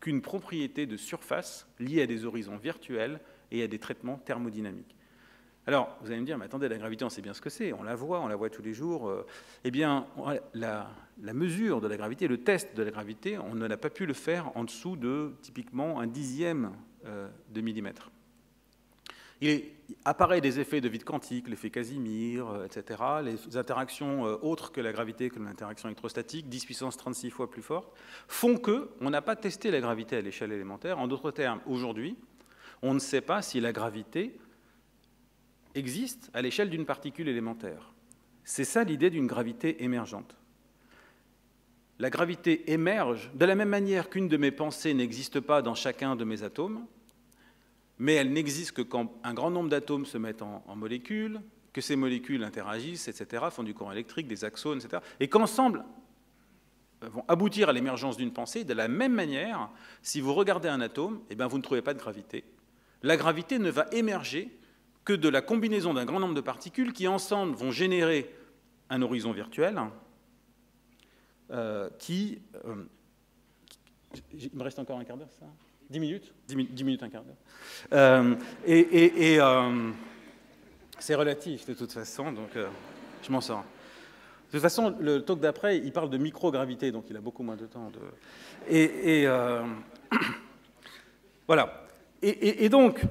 qu'une propriété de surface liée à des horizons virtuels et à des traitements thermodynamiques. Alors, vous allez me dire, mais attendez, la gravité, on sait bien ce que c'est, on la voit tous les jours. Eh bien, la mesure de la gravité, le test de la gravité, on n'a pas pu le faire en dessous de, typiquement, 1/10 de millimètre. Il apparaît des effets de vide quantique, l'effet Casimir, etc., les interactions autres que la gravité, que l'interaction électrostatique, 10 puissance 36 fois plus forte, font qu'on n'a pas testé la gravité à l'échelle élémentaire. En d'autres termes, aujourd'hui, on ne sait pas si la gravité existe à l'échelle d'une particule élémentaire. C'est ça l'idée d'une gravité émergente. La gravité émerge de la même manière qu'une de mes pensées n'existe pas dans chacun de mes atomes, mais elle n'existe que quand un grand nombre d'atomes se mettent en molécules, que ces molécules interagissent, etc., font du courant électrique, des axones, etc., et qu'ensemble vont aboutir à l'émergence d'une pensée. De la même manière, si vous regardez un atome, eh bien, vous ne trouvez pas de gravité. La gravité ne va émerger que de la combinaison d'un grand nombre de particules qui, ensemble, vont générer un horizon virtuel il me reste encore un quart d'heure, ça ? 10 minutes ? 10 minutes, un quart d'heure. C'est relatif, de toute façon, donc je m'en sors. De toute façon, le talk d'après, il parle de microgravité, donc il a beaucoup moins de temps. Voilà. Et donc...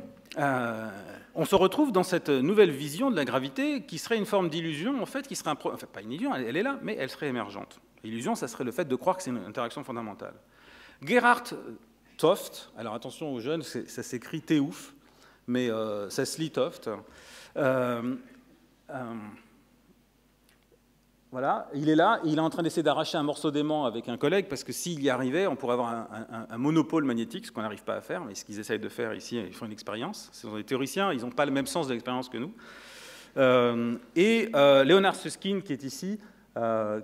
on se retrouve dans cette nouvelle vision de la gravité qui serait une forme d'illusion, en fait, qui serait enfin, pas une illusion, elle est là, mais elle serait émergente. Illusion, ça serait le fait de croire que c'est une interaction fondamentale. Gerhard Toft, alors attention aux jeunes, ça s'écrit Teouf, mais ça se lit Toft. Voilà, il est là, il est en train d'essayer d'arracher un morceau d'aimant avec un collègue, parce que s'il y arrivait, on pourrait avoir un monopole magnétique, ce qu'on n'arrive pas à faire, mais ce qu'ils essayent de faire ici, ils font une expérience. Ce sont des théoriciens, ils n'ont pas le même sens de l'expérience que nous. Leonard Susskind, qui est ici,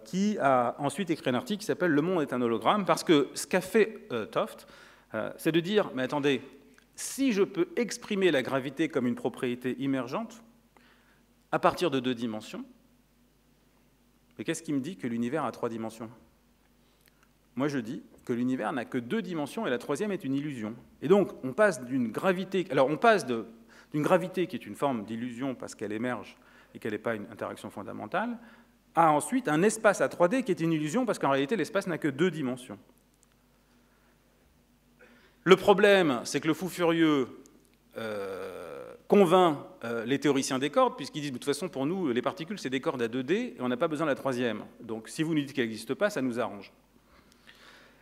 qui a ensuite écrit un article qui s'appelle « Le monde est un hologramme », parce que ce qu'a fait Toft, c'est de dire, mais attendez, si je peux exprimer la gravité comme une propriété émergente, à partir de 2 dimensions, mais qu'est-ce qui me dit que l'univers a 3 dimensions? Moi, je dis que l'univers n'a que 2 dimensions et la 3e est une illusion. Et donc, on passe d'une gravité... Alors, on passe d'une gravité qui est une forme d'illusion parce qu'elle émerge et qu'elle n'est pas une interaction fondamentale, à ensuite un espace à 3D qui est une illusion parce qu'en réalité, l'espace n'a que 2 dimensions. Le problème, c'est que le fou furieux convainc les théoriciens des cordes, puisqu'ils disent, de toute façon, pour nous, les particules, c'est des cordes à 2D, et on n'a pas besoin de la 3e. Donc, si vous nous dites qu'elle n'existe pas, ça nous arrange.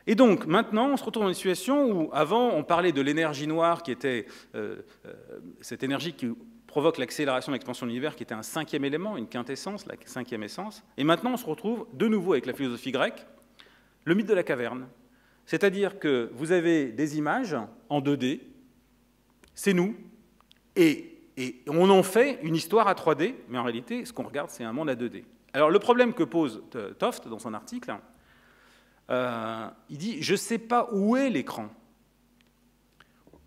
Et donc, maintenant, on se retrouve dans une situation où, avant, on parlait de l'énergie noire, qui était cette énergie qui provoque l'accélération de l'expansion de l'univers, qui était un 5e élément, une quintessence, la 5e essence. Et maintenant, on se retrouve de nouveau avec la philosophie grecque, le mythe de la caverne. C'est-à-dire que vous avez des images en 2D, c'est nous, et on en fait une histoire à 3D, mais en réalité, ce qu'on regarde, c'est un monde à 2D. Alors, le problème que pose Toft dans son article, il dit « Je ne sais pas où est l'écran,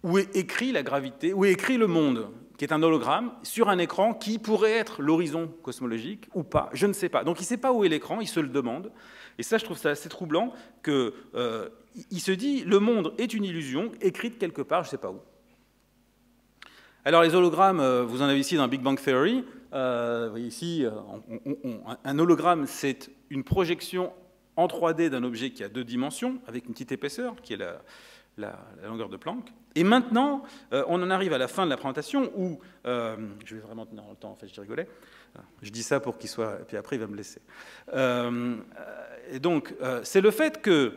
où est écrit la gravité, où est écrit le monde, qui est un hologramme, sur un écran qui pourrait être l'horizon cosmologique ou pas, je ne sais pas. » Donc, il ne sait pas où est l'écran, il se le demande. Et ça, je trouve ça assez troublant, qu'il se dit « Le monde est une illusion, écrite quelque part, je ne sais pas où. » Alors, les hologrammes, vous en avez ici dans Big Bang Theory. Vous voyez ici, un hologramme, c'est une projection en 3D d'un objet qui a 2 dimensions, avec une petite épaisseur, qui est la longueur de Planck. Et maintenant, on en arrive à la fin de la présentation où... je vais vraiment tenir le temps, en fait, je rigolais. Je dis ça pour qu'il soit... Et puis après, il va me laisser. Et donc, c'est le fait que...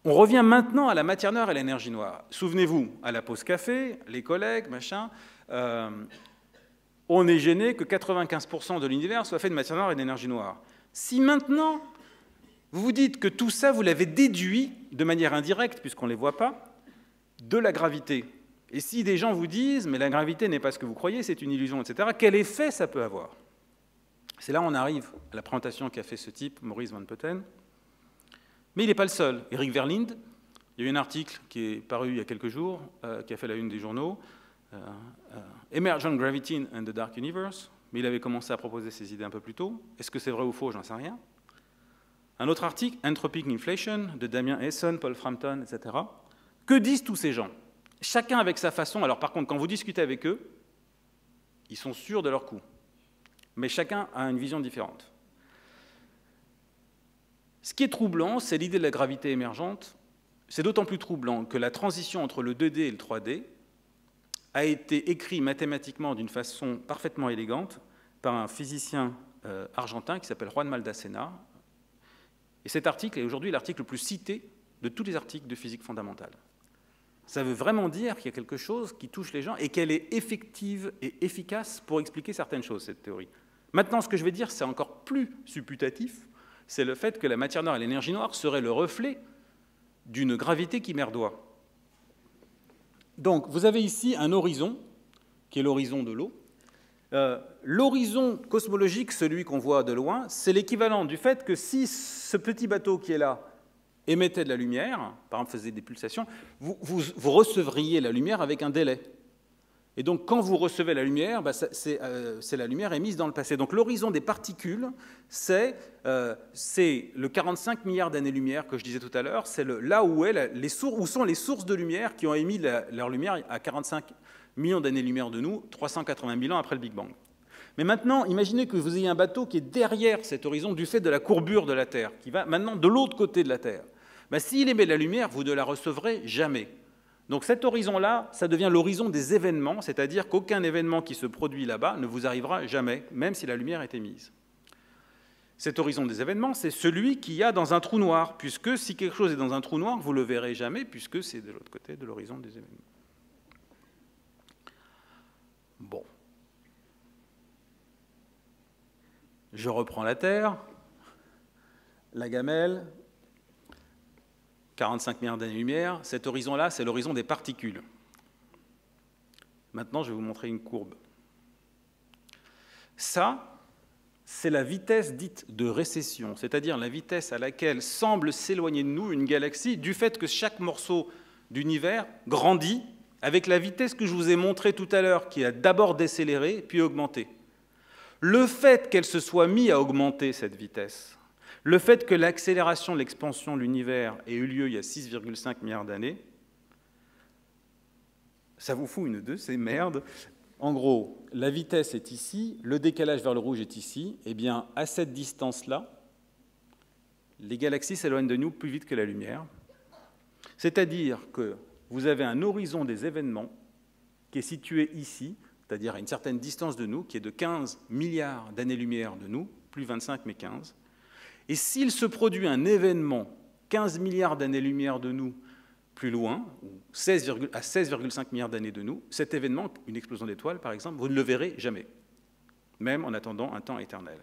On revient maintenant à la matière noire et à l'énergie noire. Souvenez-vous, à la pause café, les collègues, machin, on est gêné que 95% de l'univers soit fait de matière noire et d'énergie noire. Si maintenant, vous vous dites que tout ça, vous l'avez déduit de manière indirecte, puisqu'on ne les voit pas, de la gravité, et si des gens vous disent « mais la gravité n'est pas ce que vous croyez, c'est une illusion, etc. », quel effet ça peut avoir? C'est là où on arrive à la présentation qu'a fait ce type, Maurice Van Putten. Mais il n'est pas le seul. Eric Verlinde, il y a eu un article qui est paru il y a quelques jours, qui a fait la une des journaux, Emergent Gravity and the Dark Universe, mais il avait commencé à proposer ses idées un peu plus tôt. Est-ce que c'est vrai ou faux? J'en sais rien. Un autre article, Anthropic Inflation, de Damien Essen, Paul Frampton, etc. Que disent tous ces gens? Chacun avec sa façon. Alors par contre, quand vous discutez avec eux, ils sont sûrs de leur coup. Mais chacun a une vision différente. Ce qui est troublant, c'est l'idée de la gravité émergente. C'est d'autant plus troublant que la transition entre le 2D et le 3D a été écrite mathématiquement d'une façon parfaitement élégante par un physicien argentin qui s'appelle Juan Maldacena. Et cet article est aujourd'hui l'article le plus cité de tous les articles de physique fondamentale. Ça veut vraiment dire qu'il y a quelque chose qui touche les gens et qu'elle est effective et efficace pour expliquer certaines choses, cette théorie. Maintenant, ce que je vais dire, c'est encore plus supputatif, c'est le fait que la matière noire et l'énergie noire seraient le reflet d'une gravité qui merdoie. Donc, vous avez ici un horizon, qui est l'horizon de l'eau. L'horizon cosmologique, celui qu'on voit de loin, c'est l'équivalent du fait que si ce petit bateau qui est là émettait de la lumière, par exemple faisait des pulsations, vous recevriez la lumière avec un délai. Et donc, quand vous recevez la lumière, c'est la lumière émise dans le passé. Donc, l'horizon des particules, c'est le 45 milliards d'années-lumière que je disais tout à l'heure. C'est là où sont les sources de lumière qui ont émis leur lumière à 45 millions d'années-lumière de nous, 380 000 ans après le Big Bang. Mais maintenant, imaginez que vous ayez un bateau qui est derrière cet horizon du fait de la courbure de la Terre, qui va maintenant de l'autre côté de la Terre. S'il émet de la lumière, vous ne la recevrez jamais. Donc cet horizon-là, ça devient l'horizon des événements, c'est-à-dire qu'aucun événement qui se produit là-bas ne vous arrivera jamais, même si la lumière est émise. Cet horizon des événements, c'est celui qu'il y a dans un trou noir, puisque si quelque chose est dans un trou noir, vous ne le verrez jamais, puisque c'est de l'autre côté de l'horizon des événements. Bon. Je reprends la Terre, la gamelle, 45 milliards d'années-lumière. Cet horizon-là, c'est l'horizon des particules. Maintenant, je vais vous montrer une courbe. Ça, c'est la vitesse dite de récession, c'est-à-dire la vitesse à laquelle semble s'éloigner de nous une galaxie du fait que chaque morceau d'univers grandit avec la vitesse que je vous ai montrée tout à l'heure, qui a d'abord décéléré, puis augmenté. Le fait qu'elle se soit mise à augmenter cette vitesse, le fait que l'accélération de l'expansion de l'univers ait eu lieu il y a 6,5 milliards d'années, ça vous fout une de ces merdes. En gros, la vitesse est ici, le décalage vers le rouge est ici. Eh bien, à cette distance-là, les galaxies s'éloignent de nous plus vite que la lumière. C'est-à-dire que vous avez un horizon des événements qui est situé ici, c'est-à-dire à une certaine distance de nous, qui est de 15 milliards d'années-lumière de nous, plus 25 mais 15. Et s'il se produit un événement 15 milliards d'années-lumière de nous plus loin, ou à 16,5 milliards d'années de nous, cet événement, une explosion d'étoiles par exemple, vous ne le verrez jamais, même en attendant un temps éternel.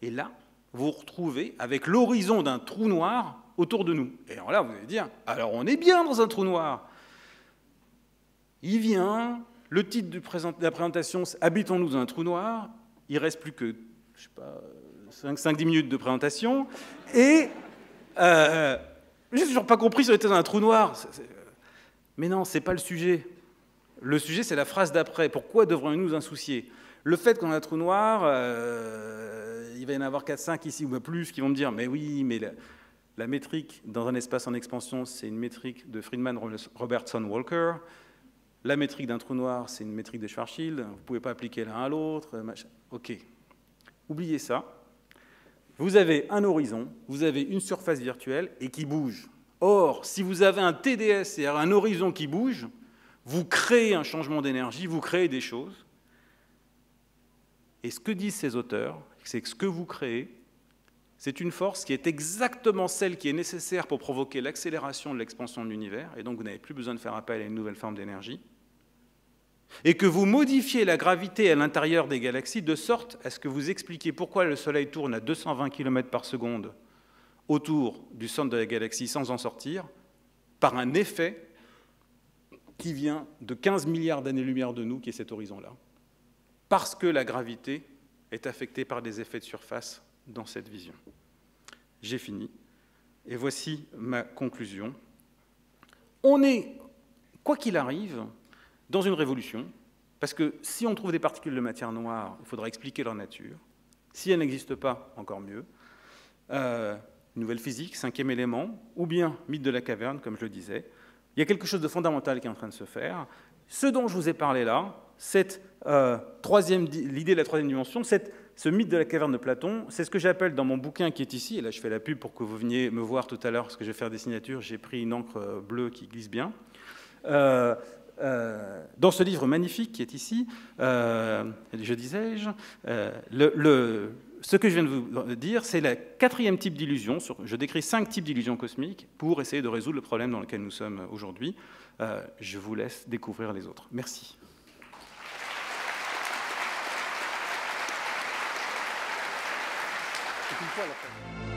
Et là, vous vous retrouvez avec l'horizon d'un trou noir autour de nous. Et alors là, vous allez dire, alors on est bien dans un trou noir. Il vient, le titre de la présentation, c'est « Habitons-nous dans un trou noir », il ne reste plus que, je sais pas, 5-10 minutes de présentation, et je n'ai toujours pas compris si on était dans un trou noir. Mais non, ce n'est pas le sujet. Le sujet, c'est la phrase d'après. Pourquoi devrions-nous nous en soucier? Le fait qu'on a un trou noir, il va y en avoir 4-5 ici ou plus qui vont me dire « Mais oui, mais la métrique dans un espace en expansion, c'est une métrique de Friedman-Robertson-Walker. La métrique d'un trou noir, c'est une métrique de Schwarzschild. Vous ne pouvez pas appliquer l'un à l'autre. » OK. Oubliez ça. Vous avez un horizon, vous avez une surface virtuelle et qui bouge. Or, si vous avez un TDS, c'est-à-dire un horizon qui bouge, vous créez un changement d'énergie, vous créez des choses. Et ce que disent ces auteurs, c'est que ce que vous créez, c'est une force qui est exactement celle qui est nécessaire pour provoquer l'accélération de l'expansion de l'univers, et donc vous n'avez plus besoin de faire appel à une nouvelle forme d'énergie, et que vous modifiez la gravité à l'intérieur des galaxies de sorte à ce que vous expliquiez pourquoi le Soleil tourne à 220 km par seconde autour du centre de la galaxie sans en sortir, par un effet qui vient de 15 milliards d'années-lumière de nous, qui est cet horizon-là, parce que la gravité est affectée par des effets de surface dans cette vision. J'ai fini, et voici ma conclusion. On est, quoi qu'il arrive, dans une révolution, Parce que si on trouve des particules de matière noire, il faudra expliquer leur nature. Si elles n'existent pas, encore mieux. Nouvelle physique, 5e élément, ou bien mythe de la caverne, comme je le disais. Il y a quelque chose de fondamental qui est en train de se faire. Ce dont je vous ai parlé là, l'idée de la troisième dimension, ce mythe de la caverne de Platon, c'est ce que j'appelle dans mon bouquin qui est ici, et là je fais la pub pour que vous veniez me voir tout à l'heure, parce que je vais faire des signatures, j'ai pris une encre bleue qui glisse bien. Dans ce livre magnifique qui est ici, je disais-je, ce que je viens de vous dire, c'est le 4e type d'illusion. Je décris 5 types d'illusions cosmiques pour essayer de résoudre le problème dans lequel nous sommes aujourd'hui. Je vous laisse découvrir les autres. Merci. C'est une fois la fin.